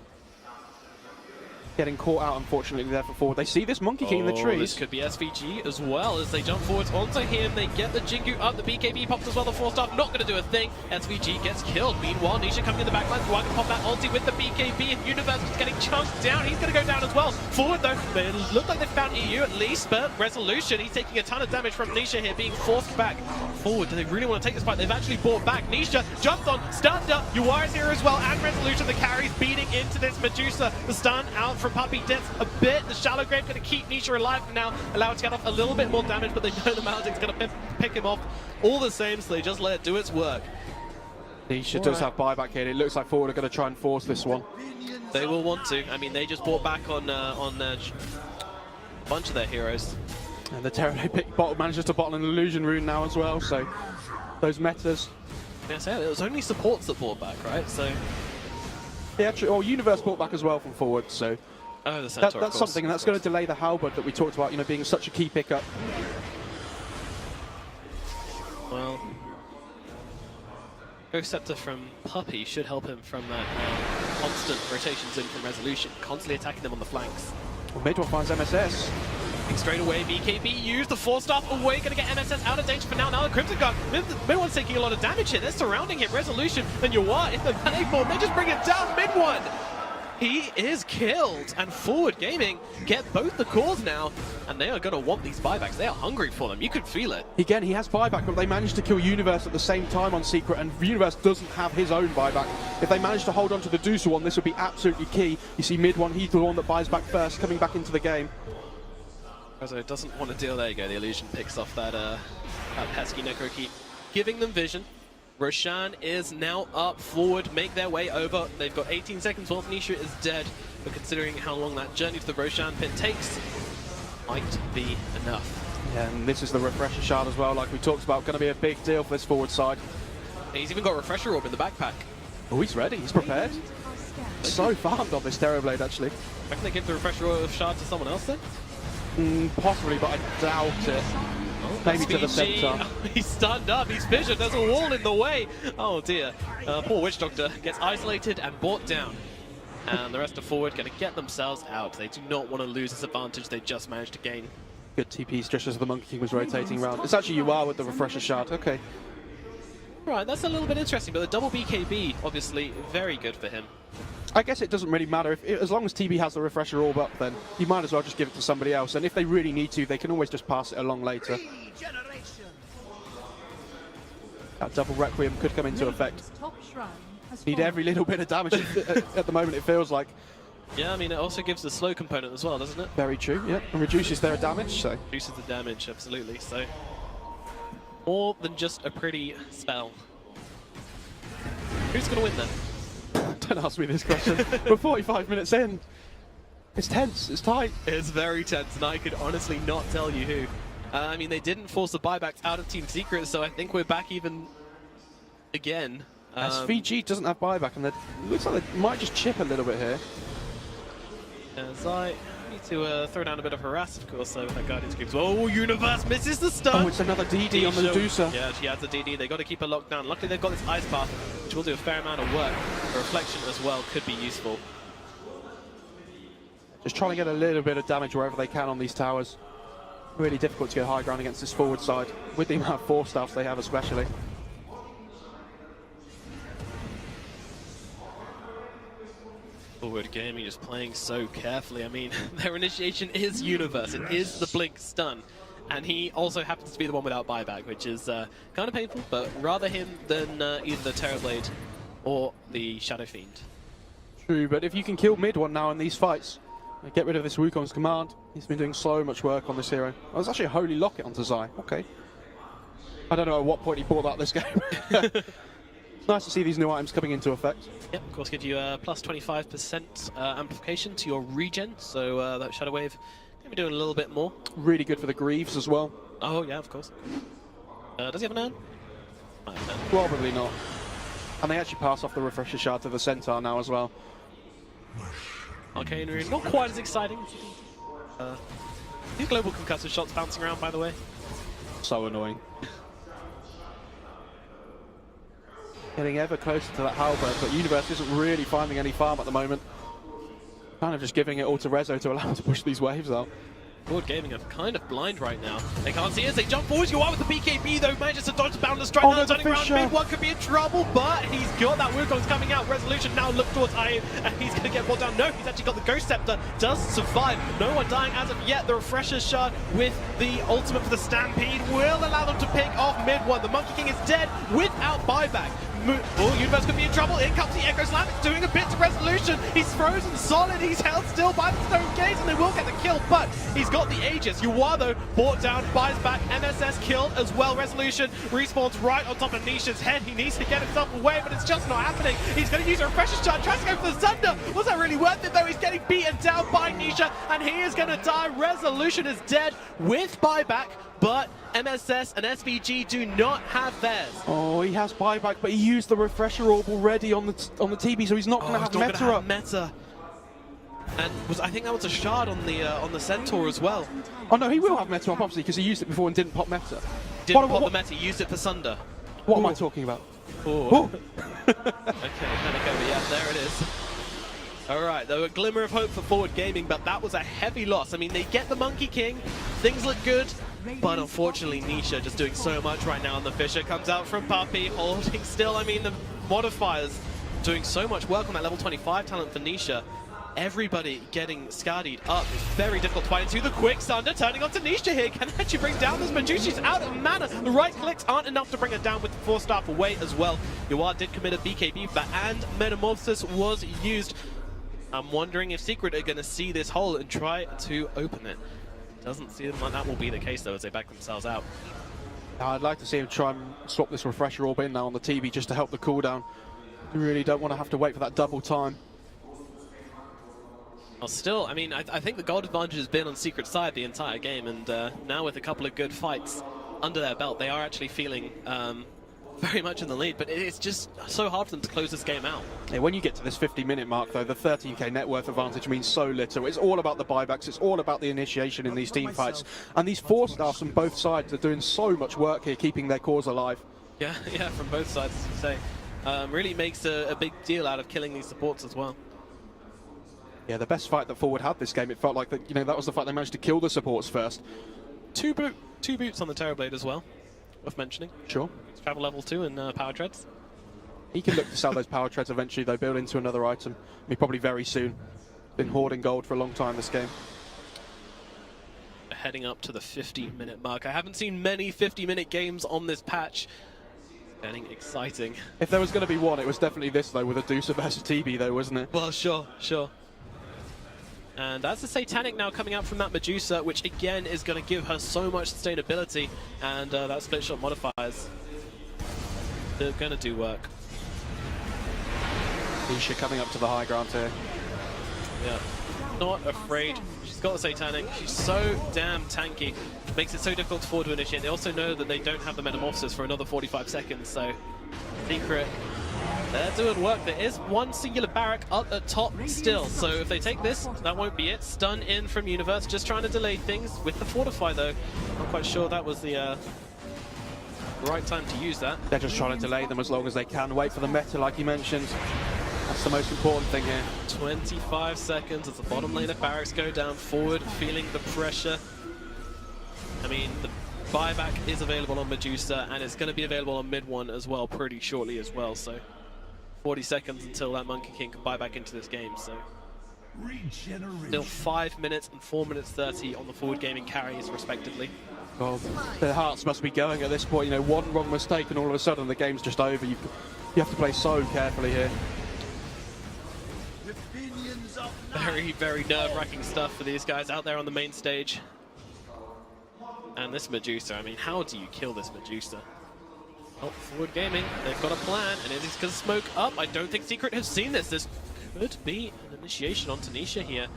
[SPEAKER 2] Getting caught out, unfortunately, there for Foward. They see this Monkey King in the trees.
[SPEAKER 1] This could be SVG as well as they jump forwards onto him. They get the Jingu up, the BKB pops as well, the 4-star not going to do a thing. SVG gets killed. Meanwhile, Nisha coming in the backline. Foward can pop that ulti with the BKB, and Universe is getting chunked down. He's going to go down as well. Foward, though, they look like they found EU at least, but Resolution, he's taking a ton of damage from Nisha here, being forced back. Foward, do they really want to take this fight? They've actually bought back. Nisha jumped on, stunned up. Yuara's here as well, and Resolution, the carries beating into this Medusa. The stun out from Puppey Dents a bit. The Shallow Grave going to keep Nisha alive for now, allow it to get off a little bit more damage, but they know the Maledict's going to pick him off all the same, so they just let it do its work.
[SPEAKER 2] Nisha does have buyback here. It looks like Foward are going to try and force this one.
[SPEAKER 1] They will want to. I mean, they just bought back on a bunch of their heroes.
[SPEAKER 2] And the Terrorblade manages to bottle an Illusion Rune now as well, so those metas.
[SPEAKER 1] Yes, yeah, it was only supports that bought back, right? So
[SPEAKER 2] yeah, or Universe bought back as well from Foward, so
[SPEAKER 1] oh, the Centaur,
[SPEAKER 2] that's something, and that's going to delay the halberd that we talked about, you know, being such a key pickup.
[SPEAKER 1] Well, Ghost Scepter from Puppey should help him from that constant rotations in from Resolution, constantly attacking them on the flanks.
[SPEAKER 2] Well, mid one finds MSS.
[SPEAKER 1] Straight away, BKB used the 4-star away, going to get MSS out of danger for now. Now the Crimson Guard, mid one's taking a lot of damage here. They're surrounding him. Resolution, then Yuara in the panic form. They just bring it down mid one. He is killed, and Foward Gaming get both the cores now, and they are going to want these buybacks. They are hungry for them. You could feel it.
[SPEAKER 2] Again, he has buyback, but they managed to kill Universe at the same time on Secret, and Universe doesn't have his own buyback. If they manage to hold on to the Deucer one, this would be absolutely key. You see mid one, he's the one that buys back first, coming back into the game.
[SPEAKER 1] Rezo doesn't want to deal. There you go. The Illusion picks off that pesky Necro Keep, giving them vision. Roshan is now up. Foward make their way over. They've got 18 seconds while Nisha is dead. But considering how long that journey to the Roshan pit takes, might be enough.
[SPEAKER 2] Yeah, and this is the Refresher Shard as well, like we talked about. Going to be a big deal for this Foward side.
[SPEAKER 1] And he's even got Refresher Orb in the backpack.
[SPEAKER 2] Oh, he's ready. He's prepared. So farmed on this Terrorblade, actually.
[SPEAKER 1] Reckon they give the refresher shard to someone else then?
[SPEAKER 2] Possibly, but I doubt it. Maybe to the
[SPEAKER 1] SVG.
[SPEAKER 2] center.
[SPEAKER 1] He's stunned up, he's fissured, there's a wall in the way. Oh dear. Poor Witch Doctor gets isolated and brought down. And the rest of Forward going to get themselves out. They do not want to lose this advantage they just managed to gain.
[SPEAKER 2] Good TPs just as the Monkey King was rotating around. It's actually you are with the refresher shard. Okay.
[SPEAKER 1] Right, that's a little bit interesting, but the double BKB, obviously, very good for him.
[SPEAKER 2] I guess it doesn't really matter. As long as TB has the refresher orb up, then you might as well just give it to somebody else. And if they really need to, they can always just pass it along later. That double Requiem could come into effect. Need every little bit of damage at the moment, it feels like.
[SPEAKER 1] Yeah, I mean, it also gives the slow component as well, doesn't it?
[SPEAKER 2] Very true, yeah. And reduces their damage, so.
[SPEAKER 1] Reduces the damage, absolutely. So, more than just a pretty spell. Who's going to win then?
[SPEAKER 2] Don't ask me this question. We're 45 minutes in. It's tense, it's tight.
[SPEAKER 1] It's very tense, and I could honestly not tell you who. I mean, they didn't force the buybacks out of Team Secret, so I think we're back even again.
[SPEAKER 2] SVG doesn't have buyback, and it looks like they might just chip a little bit here.
[SPEAKER 1] As I need to throw down a bit of harass, of course, with that Guardian's Cubes. Oh, Universe misses the stun!
[SPEAKER 2] Oh, it's another DD on the Medusa.
[SPEAKER 1] Yeah, she has the DD. They've got to keep her locked down. Luckily, they've got this Ice Path, which will do a fair amount of work. The Reflection as well could be useful.
[SPEAKER 2] Just trying to get a little bit of damage wherever they can on these towers. Really difficult to get high ground against this forward side, with the amount of force staffs they have especially.
[SPEAKER 1] Forward Gaming just playing so carefully. I mean, their initiation is Universe. It is the Blink stun. And he also happens to be the one without buyback, which is kind of painful, but rather him than either the Terrorblade or the Shadow Fiend.
[SPEAKER 2] True, but if you can kill mid one now in these fights, get rid of this Wukong's command. He's been doing so much work on this hero. Oh, there's actually a Holy Locket onto Zai. Okay. I don't know at what point he bought that this game. It's nice to see these new items coming into effect.
[SPEAKER 1] Yep, of course, give you a plus 25% amplification to your regen, so that Shadow Wave can be doing a little bit more.
[SPEAKER 2] Really good for the Greaves as well.
[SPEAKER 1] Oh, yeah, of course. Does he have an urn? Might have an urn.
[SPEAKER 2] Probably not. And they actually pass off the Refresher Shard to the Centaur now as well.
[SPEAKER 1] Arcane Rune, not quite as exciting. These global concussive shots bouncing around, by the way.
[SPEAKER 2] So annoying. Getting ever closer to that halberd, but Universe isn't really finding any farm at the moment. Kind of just giving it all to Rezo to allow him to push these waves out.
[SPEAKER 1] Forward Gaming are kind of blind right now. They can't see as they jump forwards. You are with the BKB though, manages to dodge the Boundless Strike. Now turning around mid, one could be in trouble, but he's got that Wukong's coming out. Resolution now look towards Iron, and he's going to get brought down. No, he's actually got the Ghost Scepter, does survive. No one dying as of yet. The Refresher Shard with the ultimate for the Stampede will allow them to pick off mid one. The Monkey King is dead without buyback. Oh, Universe could be in trouble. In comes the Echo Slam. It's doing a bit to Resolution. He's frozen solid. He's held still by the Stone Gaze, and they will get the kill, but he's got the Aegis. Yuwa, though, brought down, buys back. MSS killed as well. Resolution respawns right on top of Nisha's head. He needs to get himself away, but it's just not happening. He's going to use a Refresher Shard. Tries to go for the Thunder. Was that really worth it, though? He's getting beaten down by Nisha, and he is going to die. Resolution is dead with buyback, but MSS and SVG do not have theirs.
[SPEAKER 2] Oh, he has buyback, but he used the Refresher Orb already on the TB, so he's not going to have Meta up.
[SPEAKER 1] Meta. And I think that was a shard on the Centaur as well.
[SPEAKER 2] Oh no, he will have Meta up, obviously, because he used it before and didn't pop Meta.
[SPEAKER 1] Didn't pop the Meta, he used it for Sunder.
[SPEAKER 2] What am I talking about?
[SPEAKER 1] Oh. Okay, panic over, yeah, there it is. Alright, though a glimmer of hope for Forward Gaming, but that was a heavy loss. I mean, they get the Monkey King, things look good, but unfortunately Nisha just doing so much right now, and the Fisher comes out from Puppy, holding still. I mean, the modifiers doing so much work on that level 25 talent for Nisha. Everybody getting Skadied up. It's very difficult to fight into. The quick Sunder turning onto Nisha here. Can actually bring down this Medusa. She's out of mana. The right clicks aren't enough to bring her down with the 4-star away as well. Yuwa did commit a BKB, and Metamorphosis was used. I'm wondering if Secret are going to see this hole and try to open it. Doesn't seem like that will be the case, though, as they back themselves out.
[SPEAKER 2] I'd like to see him try and swap this Refresher Orb in now on the TB just to help the cooldown. You really don't want to have to wait for that double time.
[SPEAKER 1] Well, still, I mean, I think the gold advantage has been on Secret's side the entire game, and now with a couple of good fights under their belt, they are actually feeling very much in the lead, but it's just so hard for them to close this game out.
[SPEAKER 2] Yeah, when you get to this 50-minute mark, though, the 13k net worth advantage means so little. It's all about the buybacks. It's all about the initiation in these team fights. And these 4 stars from both sides are doing so much work here, keeping their cores alive.
[SPEAKER 1] Yeah, from both sides, as you say. Really makes a big deal out of killing these supports as well.
[SPEAKER 2] Yeah, the best fight that Foward had this game, it felt like that, that was the fight they managed to kill the supports first.
[SPEAKER 1] Two boots on the Terrorblade as well, worth mentioning.
[SPEAKER 2] Sure.
[SPEAKER 1] Travel level 2 and power treads.
[SPEAKER 2] He can look to sell those power treads eventually, though, build into another item. I mean, probably very soon. Been hoarding gold for a long time this game.
[SPEAKER 1] Heading up to the 50-minute mark. I haven't seen many 50-minute games on this patch. Getting exciting.
[SPEAKER 2] If there was going to be one, it was definitely this, though, with a Deucer versus TB, though, wasn't it?
[SPEAKER 1] Well, sure. And that's the Satanic now coming out from that Medusa, which again is going to give her so much sustainability, and that split shot modifiers, they're going to do work.
[SPEAKER 2] Nisha coming up to the high ground here.
[SPEAKER 1] Yeah, not afraid. She's got the Satanic. She's so damn tanky. Makes it so difficult for Foward to initiate. They also know that they don't have the Metamorphosis for another 45 seconds, so Secret, they're doing work. There is one singular barrack up at top still, so if they take this, that won't be it. Stun in from Universe, just trying to delay things with the Fortify, though. Not quite sure that was the right time to use that.
[SPEAKER 2] They're just trying to delay them as long as they can. Wait for the meta, like you mentioned. That's the most important thing here.
[SPEAKER 1] 25 seconds as the bottom lane of barracks go down. Foward feeling the pressure. I mean, the buyback is available on Medusa, and it's going to be available on mid one as well pretty shortly as well, so 40 seconds until that Monkey King can buy back into this game, so still 5 minutes and 4 minutes 30 on the Foward Gaming carries respectively.
[SPEAKER 2] God, their hearts must be going at this point. One wrong mistake and all of a sudden the game's just over. You have to play so carefully here.
[SPEAKER 1] Very, very nerve-wracking stuff for these guys out there on the main stage. And this Medusa, I mean, how do you kill this Medusa? Oh, Foward Gaming, they've got a plan, and it is going to smoke up. I don't think Secret have seen this. This could be an initiation on Tanisha here.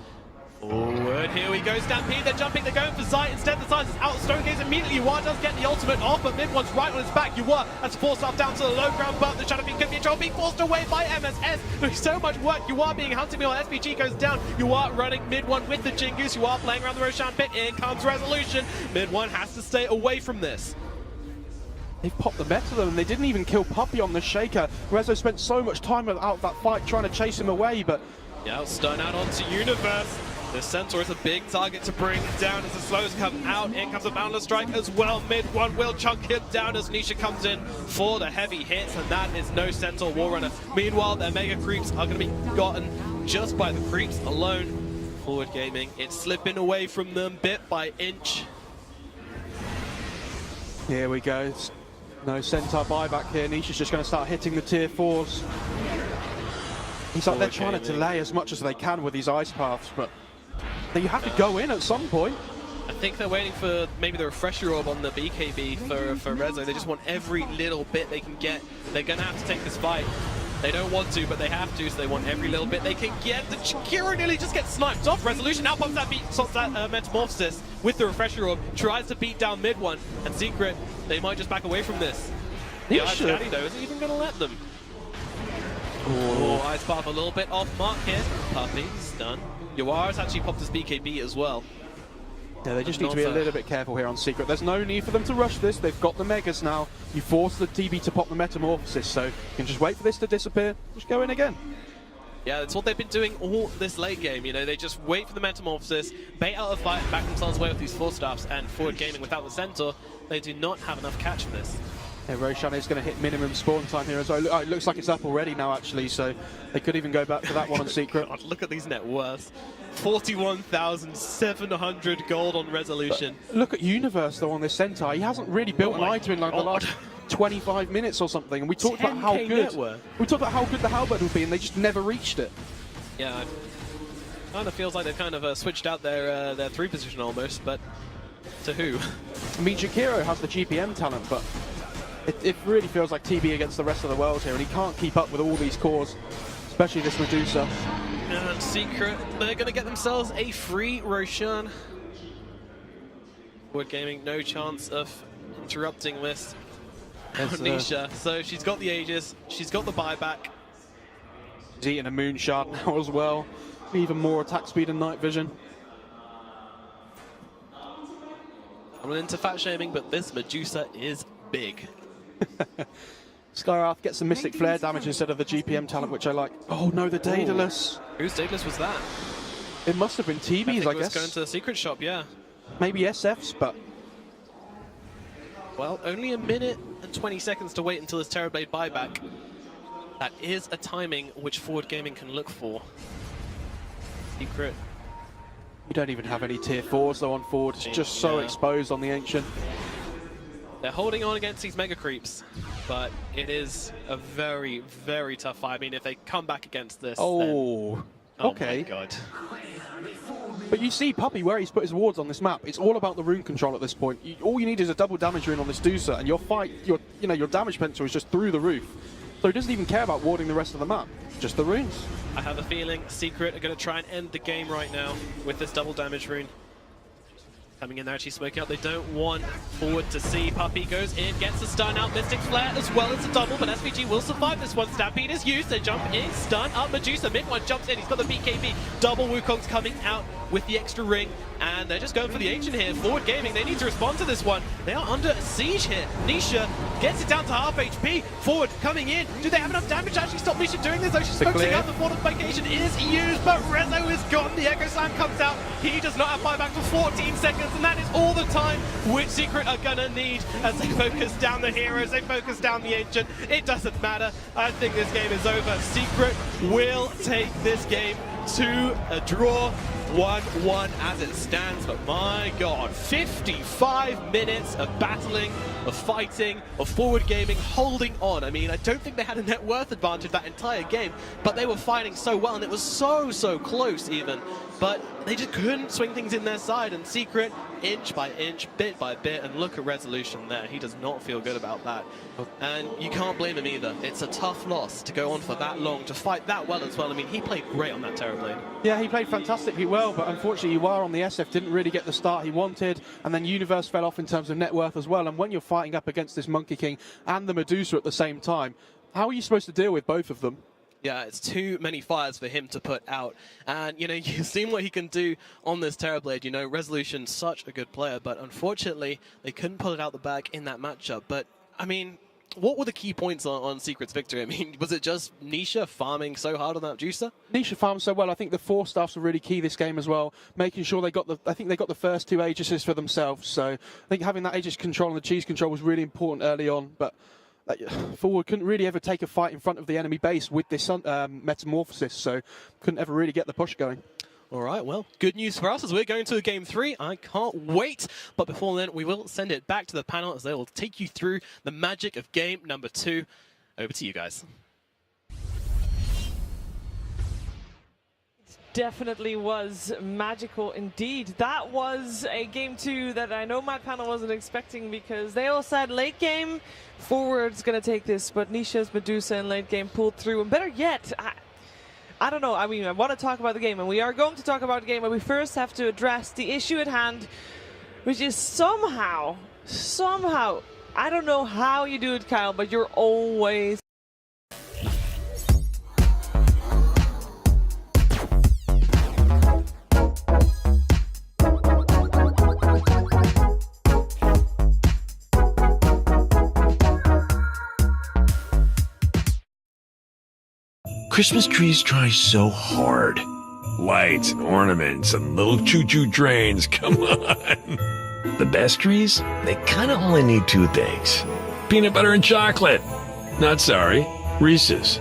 [SPEAKER 1] Forward, here we go, Stampede, they're jumping, they're going for Zai, instead the Zai is out, Stone Gaze immediately, Yuar does get the ultimate off, but mid one's right on his back, Yuar has forced off down to the low ground, but the Shadow Fiend could be in trouble, being forced away by MSS, there's so much work, Yuar being hunted while SPG goes down, Yuar running mid one with the Jingoose, Yuar playing around the Roshan pit, in comes Resolution, mid one has to stay away from this.
[SPEAKER 2] They've popped the meta though, and they didn't even kill Puppy on the Shaker. Rezo spent so much time out that fight trying to chase him away, but...
[SPEAKER 1] Yeah, stun out onto Universe. The Centaur is a big target to bring down as the slows come out. In comes a Boundless Strike as well. Mid one will chunk him down as Nisha comes in for the heavy hits, and that is no Centaur Warrunner. Meanwhile, their Mega Creeps are going to be gotten just by the creeps alone. Foward Gaming, it's slipping away from them bit by inch.
[SPEAKER 2] Here we go. No Centaur buyback here. Nisha's just going to start hitting the tier 4s. He's like they're trying to delay as much as they can with these ice paths, but you have to go in at some point.
[SPEAKER 1] I think they're waiting for maybe the refresher orb on the BKB for Rezo. They just want every little bit they can get. They're going to have to take this fight. They don't want to, but they have to, so they want every little bit they can get. The Chikiro nearly just gets sniped off. Resolution now pumps that Metamorphosis with the refresher orb, tries to beat down mid one, and Secret, they might just back away from this. The Ice Caddy, though, isn't even going to let them. Oh, Ice Path a little bit off mark here. Puppy, stun. Yuar has actually popped his BKB as well.
[SPEAKER 2] Yeah, they just need to be a little bit careful here on Secret. There's no need for them to rush this. They've got the Megas now. You force the TB to pop the Metamorphosis, so you can just wait for this to disappear. Just go in again.
[SPEAKER 1] Yeah, that's what they've been doing all this late game. They just wait for the Metamorphosis, bait out a fight, and back themselves away with these 4-staffs, and Foward Gaming without the Centaur, they do not have enough catch for this.
[SPEAKER 2] Yeah, Roshan is going to hit minimum spawn time here as well. Oh, it looks like it's up already now, actually, so they could even go back for that one on Secret.
[SPEAKER 1] God, look at these net worths. 41,700 gold on Resolution.
[SPEAKER 2] But look at Universe, though, on this Centaur. He hasn't really built an item in like the last 25 minutes or something, and we talked about how good the Halberd would be, and they just never reached it.
[SPEAKER 1] Yeah, it kind of feels like they've kind of switched out their 3 position almost, but to who?
[SPEAKER 2] I mean, Chikiro has the GPM talent, but it really feels like TB against the rest of the world here, and he can't keep up with all these cores, especially this Medusa.
[SPEAKER 1] And Secret, they're going to get themselves a free Roshan. Foward Gaming, no chance of interrupting this. Nisha. So she's got the Aegis, she's got the buyback.
[SPEAKER 2] She's eating a moon shard now as well. Even more attack speed and night vision.
[SPEAKER 1] I'm not into fat shaming, but this Medusa is big.
[SPEAKER 2] Skywrath gets the Mystic Flare damage instead of the GPM talent, which I like. Oh no, the Daedalus.
[SPEAKER 1] Whose Daedalus was that?
[SPEAKER 2] It must have been TB's, I
[SPEAKER 1] it was
[SPEAKER 2] guess.
[SPEAKER 1] going to the secret shop, yeah.
[SPEAKER 2] Maybe SF's, but...
[SPEAKER 1] Well, only a minute and 20 seconds to wait until this Terrorblade buyback. That is a timing which Foward Gaming can look for. Secret.
[SPEAKER 2] You don't even have any tier 4s though on Foward. It's just so exposed on the Ancient.
[SPEAKER 1] They're holding on against these mega creeps, but it is a very, very tough fight. I mean, if they come back against this,
[SPEAKER 2] oh,
[SPEAKER 1] then,
[SPEAKER 2] okay.
[SPEAKER 1] Oh my God.
[SPEAKER 2] But you see Puppy where he's put his wards on this map. It's all about the rune control at this point. All you need is a double damage rune on this Medusa, and your damage potential is just through the roof. So he doesn't even care about warding the rest of the map, just the runes.
[SPEAKER 1] I have a feeling Secret are going to try and end the game right now with this double damage rune. Coming in there, actually smoking out. They don't want Foward to see. Puppy goes in, gets a stun out. Mystic Flare as well as a double, but SVG will survive this one. Stampede is used. They jump in, stun up Medusa. Mid one jumps in. He's got the BKB. Double Wukong's coming out with the extra ring, and they're just going for the Ancient here. Foward Gaming, they need to respond to this one. They are under siege here. Nisha gets it down to half HP. Foward coming in. Do they have enough damage to actually stop Nisha doing this? Though she's focusing out. The fortification is used, but Rezo is gone. The Echo Slam comes out. He does not have buyback for 14 seconds, and that is all the time which Secret are gonna need as they focus down the heroes, they focus down the Ancient. It doesn't matter. I think this game is over. Secret will take this game to a draw. 1-1 as it stands, but my God, 55 minutes of battling, of fighting, of Foward Gaming holding on. I mean, I don't think they had a net worth advantage that entire game, but they were fighting so well, and it was so close even. But they just couldn't swing things in their side, and Secret, inch by inch, bit by bit, and look at Resolution there. He does not feel good about that. And you can't blame him either. It's a tough loss to go on for that long, to fight that well as well. I mean, he played great on that Terrorblade. Yeah, he played fantastically well, but unfortunately, Iwar on the SF didn't really get the start he wanted, and then Universe fell off in terms of net worth as well. And when you're fighting up against this Monkey King and the Medusa at the same time, how are you supposed to deal with both of them? Yeah, it's too many fires for him to put out. And, you know, you've seen what he can do on this Terrorblade. You know, Resolution's such a good player, but unfortunately, they couldn't pull it out the bag in that matchup. But, I mean, what were the key points on Secret's victory? I mean, was it just Nisha farming so hard on that Juicer? Nisha farmed so well. I think the 4 staffs were really key this game as well, making sure they got I think they got the first 2 Aegises for themselves. So I think having that Aegis control and the cheese control was really important early on. But Foward couldn't really ever take a fight in front of the enemy base with this metamorphosis, so couldn't ever really get the push going. All right, well, good news for us as we're going to Game 3. I can't wait. But before then, we will send it back to the panel as they will take you through the magic of game number 2. Over to you guys.
[SPEAKER 3] Definitely was magical indeed. That was a game 2 that I know my panel wasn't expecting, because they all said late game, Foward's going to take this, but Nisha's Medusa in late game pulled through. And better yet, I don't know, I mean, I want to talk about the game, and we are going to talk about the game, but we first have to address the issue at hand, which is somehow, I don't know how you do it, Kyle, but you're always
[SPEAKER 5] Christmas trees try so hard. Lights and ornaments and little choo-choo trains, come on. The best trees, they kind of only need 2 things. Peanut butter and chocolate. Not sorry, Reese's.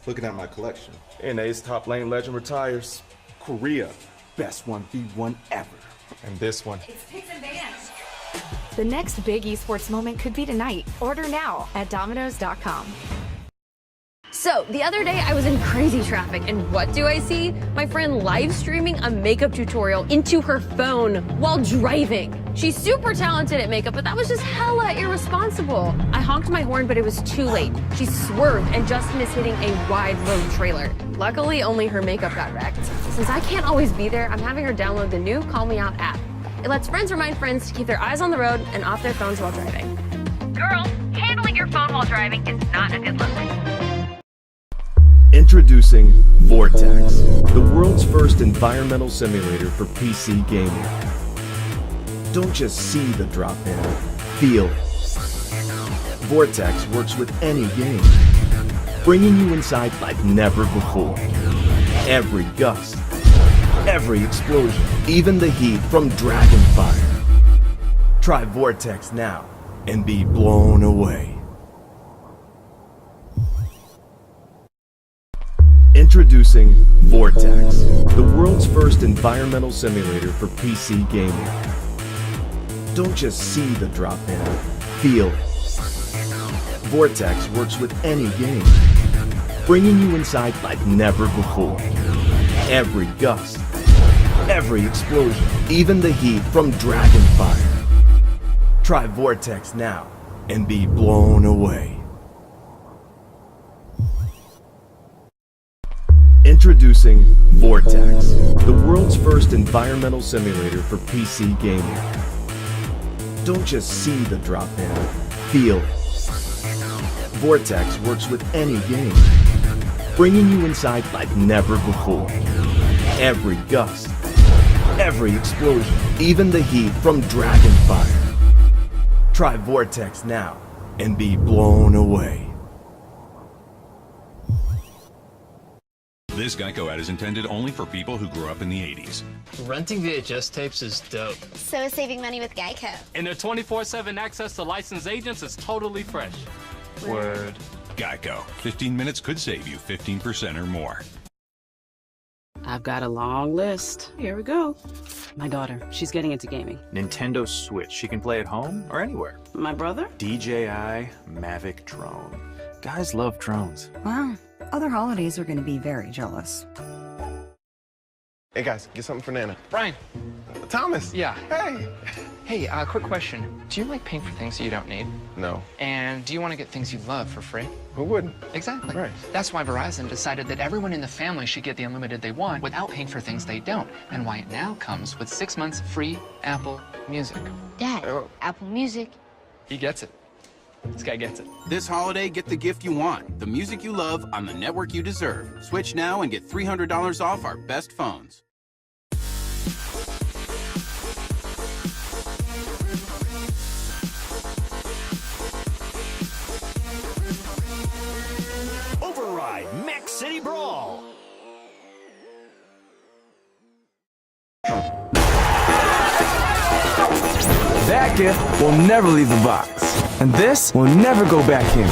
[SPEAKER 6] Looking at my collection.
[SPEAKER 7] NA's top lane legend retires. Korea, best 1v1 ever. And this one.
[SPEAKER 8] It's Picks and Bans. The next big esports moment could be tonight. Order now at Domino's.com. So, the other day I was in crazy traffic, and what do I see? My friend live streaming a makeup tutorial into her phone while driving. She's super talented at makeup, but that was just hella irresponsible. I honked my horn, but it was too late. She swerved and just missed hitting a wide load trailer. Luckily, only her makeup got wrecked. Since I can't always be there, I'm having her download the new Call Me Out app. It lets friends remind friends to keep their eyes on the road and off their phones while driving. Girl, handling your phone while driving is not a good look.
[SPEAKER 5] Introducing Vortex, the world's first environmental simulator for PC gaming. Don't just see the drop-in, feel it. Vortex works with any game, bringing you inside like never before. Every gust, every explosion, even the heat from Dragonfire. Try Vortex now and be blown away. Introducing Vortex, the world's first environmental simulator for PC gaming. Don't just see the drop-in, feel it. Vortex works with any game, bringing you inside like never before. Every gust, every explosion, even the heat from Dragonfire. Try Vortex now and be blown away. Introducing Vortex, the world's first environmental simulator for PC gaming. Don't just see the drop-in, feel it. Vortex works with any game, bringing you inside like never before. Every gust, every explosion, even the heat from Dragonfire. Try Vortex now and be blown away.
[SPEAKER 6] This Geico ad is intended only for people who grew up in the 80s.
[SPEAKER 9] Renting VHS tapes is dope.
[SPEAKER 10] So is saving money with Geico.
[SPEAKER 9] And their 24/7 access to licensed agents is totally fresh.
[SPEAKER 6] Word. Geico. 15 minutes could save you 15% or more.
[SPEAKER 11] I've got a long list. Here we go. My daughter, she's getting into gaming.
[SPEAKER 12] Nintendo Switch. She can play at home or anywhere.
[SPEAKER 11] My brother?
[SPEAKER 12] DJI Mavic drone. Guys love drones.
[SPEAKER 4] Wow. Other holidays are going to be very jealous.
[SPEAKER 13] Hey guys, get something for Nana.
[SPEAKER 14] Brian.
[SPEAKER 13] Thomas.
[SPEAKER 14] Yeah.
[SPEAKER 13] Hey.
[SPEAKER 14] Hey, quick question. Do you like paying for things that you don't need?
[SPEAKER 13] No.
[SPEAKER 14] And do you want to get things you love for free?
[SPEAKER 13] Who wouldn't?
[SPEAKER 14] Exactly.
[SPEAKER 13] Right.
[SPEAKER 14] That's why Verizon decided that everyone in the family should get the unlimited they want without paying for things they don't. And why it now comes with 6 months free Apple Music.
[SPEAKER 10] Dad, Apple Music.
[SPEAKER 14] He gets it. This guy gets it.
[SPEAKER 15] This holiday, get the gift you want, the music you love on the network you deserve. Switch now and get $300 off our best phones.
[SPEAKER 5] Override Mech City Brawl.
[SPEAKER 16] That gift will never leave the box, and this will never go back in.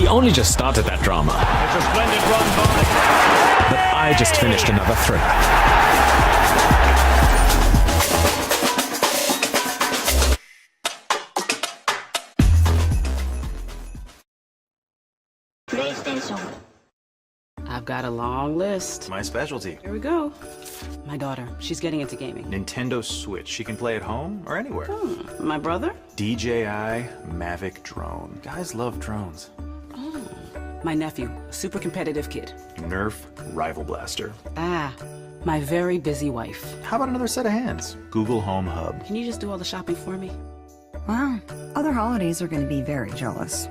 [SPEAKER 17] He only just started that drama.
[SPEAKER 18] It's a splendid run by.
[SPEAKER 17] But I just finished another thriller.
[SPEAKER 11] PlayStation. I've got a long list.
[SPEAKER 12] My specialty.
[SPEAKER 11] Here we go. My daughter, she's getting into gaming.
[SPEAKER 12] Nintendo Switch. She can play at home or anywhere.
[SPEAKER 11] My brother?
[SPEAKER 12] DJI Mavic drone. Guys love drones.
[SPEAKER 11] My nephew, a super competitive kid.
[SPEAKER 12] Nerf Rival Blaster.
[SPEAKER 11] My very busy wife.
[SPEAKER 12] How about another set of hands? Google Home Hub.
[SPEAKER 11] Can you just do all the shopping for me?
[SPEAKER 4] Wow. Other holidays are going to be very jealous.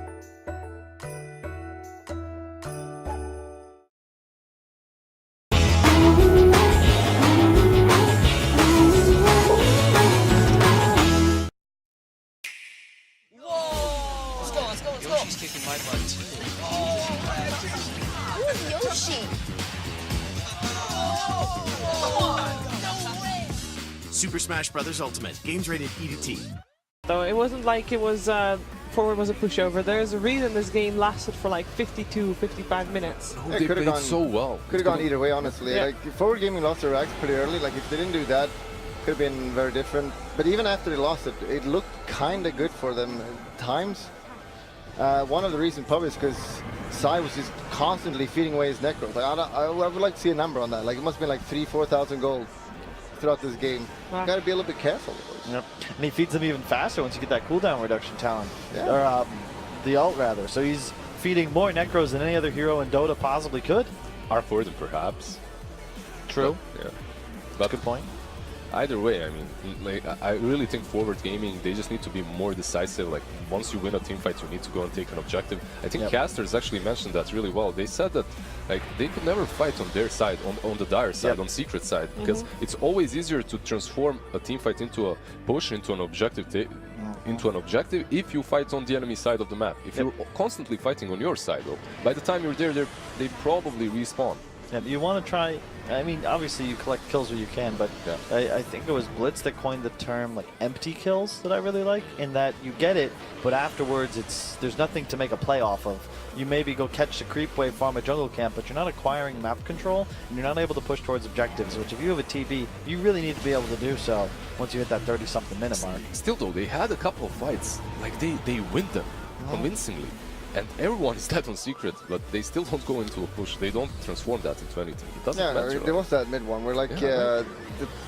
[SPEAKER 9] Yoshi's kicking my butt too.
[SPEAKER 10] Who's Yoshi?
[SPEAKER 5] Super Smash Bros. Ultimate. Games rated E to T.
[SPEAKER 3] Though it wasn't like it was Forward was a pushover. There's a reason this game lasted for like 52, 55 minutes.
[SPEAKER 19] It could have gone so well. Could have gone either way, honestly.
[SPEAKER 3] Yeah.
[SPEAKER 19] Like Forward Gaming lost their rags pretty early. Like if they didn't do that, could have been very different. But even after they lost it, it looked kind of good for them at times. One of the reasons probably is because side was just constantly feeding away his Necros. Like, I would like to see a number on that. Like, it must have been like 3,000-4,000 gold throughout this game.
[SPEAKER 3] Wow.
[SPEAKER 19] Got to be a little bit careful.
[SPEAKER 20] Yep. And he feeds them even faster once you get that cooldown reduction talent.
[SPEAKER 19] Yeah.
[SPEAKER 20] Or the ult, rather. So he's feeding more Necros than any other hero in Dota possibly could.
[SPEAKER 21] R4 them, perhaps.
[SPEAKER 20] True.
[SPEAKER 21] But, yeah.
[SPEAKER 20] That's a good point.
[SPEAKER 21] Either way, I mean, like, I really think Forward Gaming, they just need to be more decisive. Like, once you win a team fight, you need to go and take an objective. I think Casters actually mentioned that really well. They said that, like, they could never fight on their side, on the Dire side, on Secret side, because it's always easier to transform a team fight into a push, into an objective, if you fight on the enemy side of the map. If you're constantly fighting on your side, though, by the time you're there, they probably respawn.
[SPEAKER 20] Yeah, you want to try. I mean, obviously you collect kills where you can, but I think it was Blitz that coined the term like empty kills that I really like. In that you get it, but afterwards there's nothing to make a play off of. You maybe go catch the creep wave, farm a jungle camp, but you're not acquiring map control, and you're not able to push towards objectives. Which, if you have a TB, you really need to be able to do so once you hit that 30-something minute mark.
[SPEAKER 21] Still, though, they had a couple of fights. Like they win them convincingly. And everyone is dead on Secret, but they still don't go into a push. They don't transform that into anything. It doesn't matter.
[SPEAKER 19] There was that mid one where like the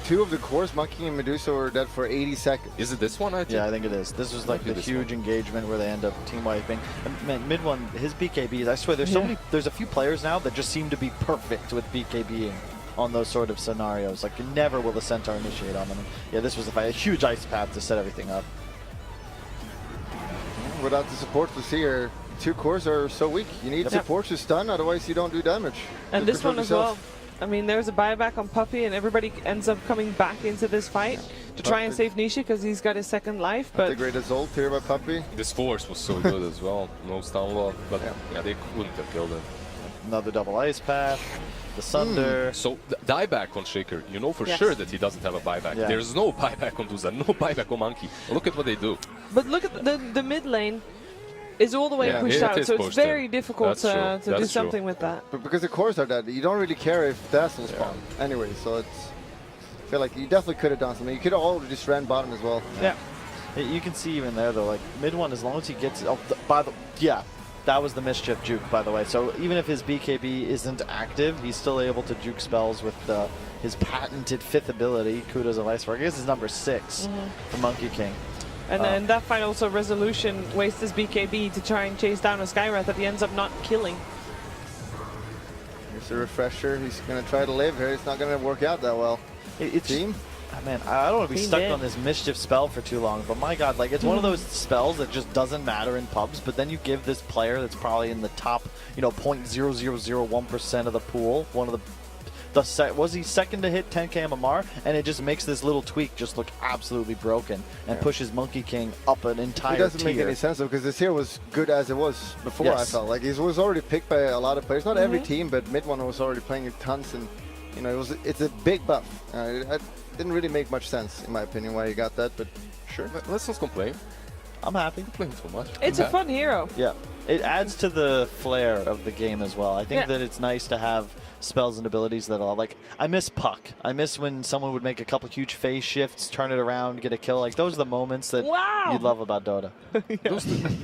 [SPEAKER 19] two of the cores, Monkey and Medusa, were dead for 80 seconds.
[SPEAKER 21] Is it this one? I think?
[SPEAKER 20] Yeah, I think it is. This was like the huge engagement where they end up team wiping. And man, mid one, his BKBs. I swear, there's so many. There's a few players now that just seem to be perfect with BKBing on those sort of scenarios. Like, never will the Centaur initiate on them. Yeah, this was a huge ice path to set everything up.
[SPEAKER 19] Without the support to see her. Two cores are so weak. You need support to stun, otherwise you don't do damage.
[SPEAKER 3] And this one as well. I mean, there's a buyback on Puppy, and everybody ends up coming back into this fight to try and save Nisha because he's got his second life. But
[SPEAKER 19] the greatest ult here by Puppy.
[SPEAKER 21] This force was so good as well. No stun lock, but they couldn't have killed him.
[SPEAKER 20] Another double ice path. The Sunder.
[SPEAKER 21] So dieback on Shaker, you know for sure that he doesn't have a buyback.
[SPEAKER 20] Yeah.
[SPEAKER 21] There's no buyback on Duza, no buyback on Monkey. Look at what they do.
[SPEAKER 3] But look at the mid lane. Is all the way pushed out, so it's very difficult to do something with that.
[SPEAKER 19] But because the cores are dead, you don't really care if Dazzle spawn anyway, so it's... I feel like you definitely could have done something. You could have already just ran bottom as well.
[SPEAKER 20] Yeah. You can see even there, though, like, mid one, as long as he gets... that was the mischief juke, by the way. So even if his BKB isn't active, he's still able to juke spells with his patented 5th ability, Kudos of Iceberg. I guess it's number 6 for Monkey King.
[SPEAKER 3] And then that fight also, Resolution wastes his BKB to try and chase down a Skywrath that he ends up not killing.
[SPEAKER 19] Here's a refresher. He's going to try to live here. It's not going to work out that well. Team?
[SPEAKER 20] Man, I don't want to be stuck on this mischief spell for too long, but my god, like, it's one of those spells that just doesn't matter in pubs, but then you give this player that's probably in the top, 0.0001% of the pool, one of the was he second to hit 10k MMR, and it just makes this little tweak just look absolutely broken and pushes Monkey King up an entire tier.
[SPEAKER 19] It doesn't make any sense though, because this here was good as it was before. I felt like it was already picked by a lot of players, not every team, but mid one was already playing it tons, and it's a big buff. It didn't really make much sense in my opinion why he got that, but sure.
[SPEAKER 21] Let's not complain.
[SPEAKER 20] I'm happy.
[SPEAKER 21] Playing too much.
[SPEAKER 3] It's a fun hero.
[SPEAKER 20] Yeah, it adds to the flair of the game as well. I think that it's nice to have spells and abilities that are like, I miss Puck. I miss when someone would make a couple huge phase shifts, turn it around, get a kill. Like, those are the moments that you'd love about Dota.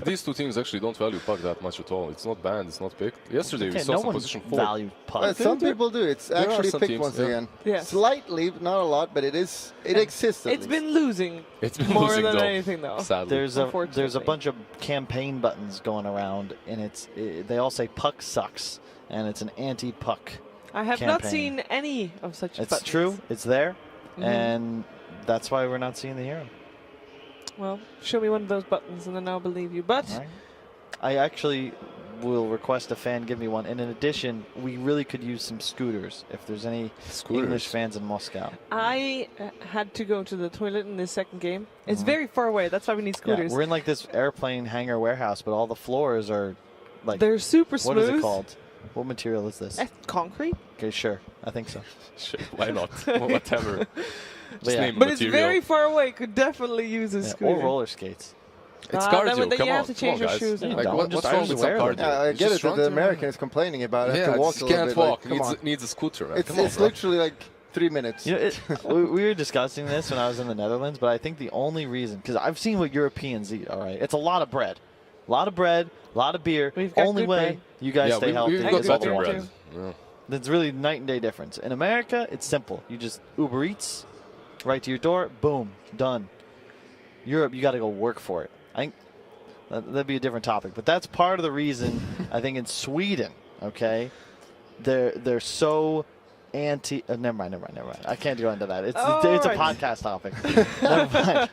[SPEAKER 21] These two teams actually don't value Puck that much at all. It's not banned, it's not picked. Yesterday we saw some position 4.
[SPEAKER 20] Value Puck.
[SPEAKER 19] Some people do. It's actually picked once again.
[SPEAKER 3] Yes.
[SPEAKER 19] Slightly, not a lot, but it exists.
[SPEAKER 3] It's been losing.
[SPEAKER 21] It's been
[SPEAKER 3] more
[SPEAKER 21] losing
[SPEAKER 3] than
[SPEAKER 21] though.
[SPEAKER 3] anything though.
[SPEAKER 21] Sadly.
[SPEAKER 20] There's a bunch of campaign buttons going around, and they all say Puck sucks, and it's an anti-Puck.
[SPEAKER 3] I have not seen any of such buttons.
[SPEAKER 20] It's true. It's there, and that's why we're not seeing the hero.
[SPEAKER 3] Well, show me one of those buttons, and then I'll believe you. But
[SPEAKER 20] I actually will request a fan give me one. And in addition, we really could use some scooters if there's any English fans in Moscow.
[SPEAKER 3] I had to go to the toilet in this second game. It's very far away. That's why we need scooters.
[SPEAKER 20] Yeah, we're in like this airplane hangar warehouse, but all the floors are like...
[SPEAKER 3] They're super smooth.
[SPEAKER 20] What is it called? What material is this?
[SPEAKER 3] Concrete?
[SPEAKER 20] Okay, sure. I think so.
[SPEAKER 21] Sure, why not? Whatever.
[SPEAKER 3] But it's very far away. Could definitely use a scooter.
[SPEAKER 20] Or roller skates.
[SPEAKER 21] It's cardio.
[SPEAKER 3] Then
[SPEAKER 21] come
[SPEAKER 3] you
[SPEAKER 21] on,
[SPEAKER 3] have to change your
[SPEAKER 21] guys.
[SPEAKER 3] shoes.
[SPEAKER 21] Like, what's wrong with some cardio?
[SPEAKER 19] I get it that the American is complaining about it.
[SPEAKER 21] Yeah,
[SPEAKER 19] to walk
[SPEAKER 21] just can't walk.
[SPEAKER 19] Like,
[SPEAKER 21] needs a scooter. Right?
[SPEAKER 19] It's literally like 3 minutes.
[SPEAKER 20] We were discussing this when I was in the Netherlands, but I think the only reason, because I've seen what Europeans eat, all right? It's a lot of bread. A lot of bread, a lot of beer.
[SPEAKER 3] We've got
[SPEAKER 20] Only
[SPEAKER 3] good
[SPEAKER 20] way
[SPEAKER 3] bread.
[SPEAKER 20] you guys stay healthy.
[SPEAKER 21] We've got
[SPEAKER 20] is
[SPEAKER 21] better
[SPEAKER 20] all
[SPEAKER 21] bread. Yeah.
[SPEAKER 20] That's really night and day difference. In America, it's simple. You just Uber Eats right to your door. Boom, done. Europe, you got to go work for it. I think that'd be a different topic, but that's part of the reason. I think in Sweden, okay, they're so anti. Never mind. I can't go into that. It's a podcast topic. Never mind.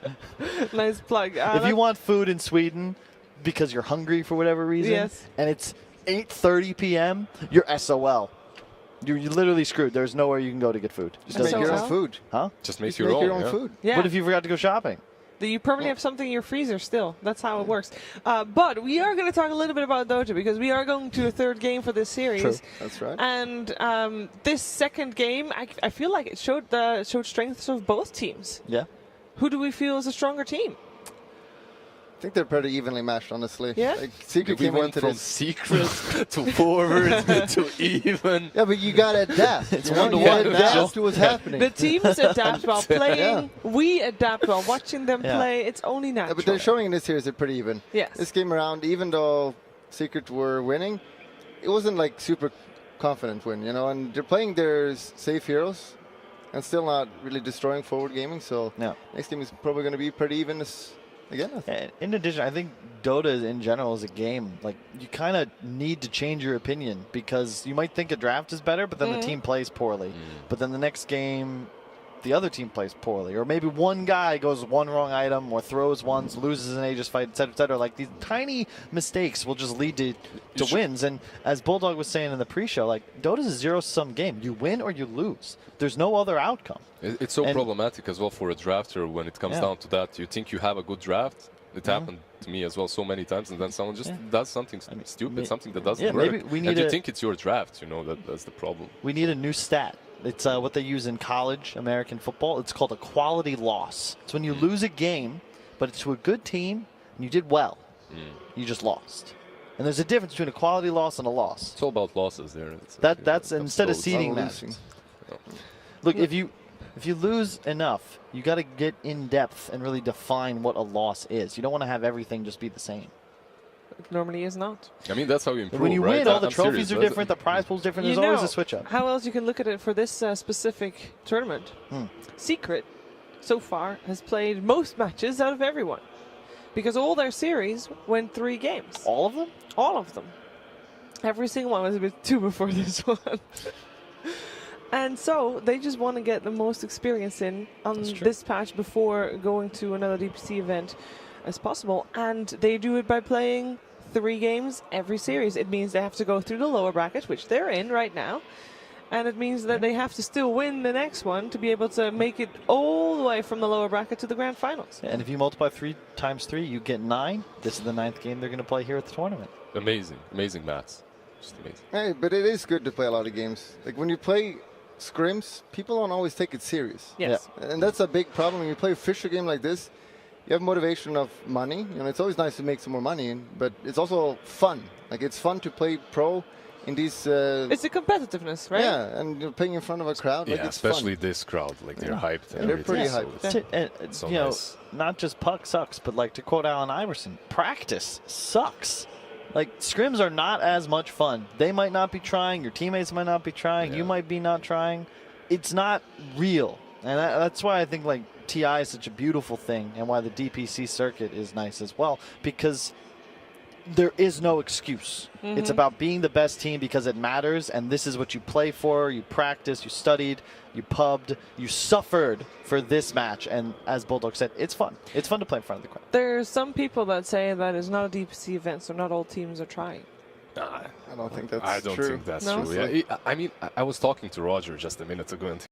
[SPEAKER 3] Nice plug.
[SPEAKER 20] If you want food in Sweden because you're hungry for whatever reason,
[SPEAKER 3] Yes.
[SPEAKER 20] and it's 8:30 p.m., you're SOL. You're literally screwed. There's nowhere you can go to get food.
[SPEAKER 19] Just make your own food.
[SPEAKER 20] Huh?
[SPEAKER 21] Just make
[SPEAKER 19] Just make your own
[SPEAKER 21] yeah.
[SPEAKER 19] food.
[SPEAKER 3] Yeah.
[SPEAKER 20] What if you forgot to go shopping?
[SPEAKER 3] You probably have something in your freezer still. That's how it works. But we are going to talk a little bit about Dota because we are going to a third game for this series.
[SPEAKER 19] True. That's right.
[SPEAKER 3] And this second game, I feel like it showed strengths of both teams.
[SPEAKER 20] Yeah.
[SPEAKER 3] Who do we feel is a stronger team?
[SPEAKER 19] I think they're pretty evenly matched, honestly.
[SPEAKER 3] Yeah?
[SPEAKER 19] Like, Secret
[SPEAKER 21] We
[SPEAKER 19] came
[SPEAKER 21] went
[SPEAKER 19] into
[SPEAKER 21] from
[SPEAKER 19] this.
[SPEAKER 21] secret to forward to even.
[SPEAKER 19] Yeah, but you gotta adapt.
[SPEAKER 20] It's
[SPEAKER 19] you know?
[SPEAKER 20] one-to-one,
[SPEAKER 19] You gotta adapt
[SPEAKER 20] Mitchell.
[SPEAKER 19] to what's happening.
[SPEAKER 3] The teams adapt while playing.
[SPEAKER 19] Yeah.
[SPEAKER 3] We adapt while watching them
[SPEAKER 20] Yeah.
[SPEAKER 3] play. It's only
[SPEAKER 19] Yeah,
[SPEAKER 3] natural.
[SPEAKER 19] but they're showing in this series they're pretty even.
[SPEAKER 3] Yes.
[SPEAKER 19] This game around, even though Secret were winning, it wasn't like super confident win, you know. And they're playing their safe heroes, and still not really destroying forward gaming. So
[SPEAKER 20] No.
[SPEAKER 19] next game is probably going to be pretty even again. I think.
[SPEAKER 20] And in addition, I think Dota in general is a game. Like, you kind of need to change your opinion because you might think a draft is better, but then the team plays poorly. But then the next game, the other team plays poorly. Or maybe one guy goes one wrong item or throws once, loses an Aegis fight, et cetera, et cetera. Like, these tiny mistakes will just lead to wins. And as Bulldog was saying in the pre-show, like, Dota's a zero-sum game. You win or you lose. There's no other outcome.
[SPEAKER 21] It's so problematic as well for a drafter when it comes down to that. You think you have a good draft. It happened to me as well so many times, and then someone just does something stupid, something that doesn't work.
[SPEAKER 20] Maybe we need
[SPEAKER 21] and you think it's your draft, you know, that's the problem.
[SPEAKER 20] We need a new stat. It's what they use in college American football. It's called a quality loss. It's when you lose a game, but it's to a good team, and you did well. You just lost. And there's a difference between a quality loss and a loss.
[SPEAKER 21] It's all about losses there.
[SPEAKER 20] That's instead of seeding that. Look, if you lose enough, you got to get in depth and really define what a loss is. You don't want to have everything just be the same.
[SPEAKER 3] It normally is not.
[SPEAKER 21] I mean, that's how you improve.
[SPEAKER 20] When you
[SPEAKER 21] right?
[SPEAKER 20] win, all the
[SPEAKER 21] I'm
[SPEAKER 20] trophies
[SPEAKER 21] serious.
[SPEAKER 20] are different, the prize pool's different. There's always a switch up.
[SPEAKER 3] How else you can look at it for this specific tournament? Secret, so far, has played most matches out of everyone. Because all their series went 3 games.
[SPEAKER 20] All of them?
[SPEAKER 3] All of them. Every single one was a bit 2 before this one. And so they just want to get the most experience in on this patch before going to another DPC event as possible. And they do it by playing 3 games every series. It means they have to go through the lower bracket, which they're in right now. And it means that they have to still win the next one to be able to make it all the way from the lower bracket to the grand finals.
[SPEAKER 20] And if you multiply 3 times 3, you get 9. This is the 9th game they're going to play here at the tournament.
[SPEAKER 21] Amazing maths. Just amazing.
[SPEAKER 19] Hey, but it is good to play a lot of games. Like when you play scrims, people don't always take it serious.
[SPEAKER 3] Yes.
[SPEAKER 19] Yeah. And that's a big problem. When you play a Fisher game like this, you have motivation of money. You know, it's always nice to make some more money, but it's also fun. Like it's fun to play pro in these.
[SPEAKER 3] It's a competitiveness, right?
[SPEAKER 19] Yeah, and you're playing in front of a crowd. Like,
[SPEAKER 21] Yeah,
[SPEAKER 19] it's
[SPEAKER 21] especially
[SPEAKER 19] fun.
[SPEAKER 21] this crowd. Like they're hyped. And
[SPEAKER 19] They're pretty
[SPEAKER 21] everything,
[SPEAKER 19] hyped.
[SPEAKER 21] so
[SPEAKER 20] And,
[SPEAKER 21] it's so
[SPEAKER 20] you know,
[SPEAKER 21] nice.
[SPEAKER 20] not just puck sucks, but like to quote Allen Iverson, practice sucks. Like scrims are not as much fun. They might not be trying. Your teammates might not be trying. You might be not trying. It's not real, and that's why I think like TI is such a beautiful thing, and why the DPC circuit is nice as well, because there is no excuse. It's about being the best team because it matters, and this is what you play for. You practice, you studied, you pubbed, you suffered for this match, and as Bulldog said, it's fun. It's fun to play in front of the crowd.
[SPEAKER 3] There's some people that say that it's not a DPC event, so not all teams are trying.
[SPEAKER 19] I don't think that's
[SPEAKER 21] I don't
[SPEAKER 19] true.
[SPEAKER 21] think that's
[SPEAKER 3] No?
[SPEAKER 21] true. Yeah, I mean, I was talking to Roger just a minute ago, and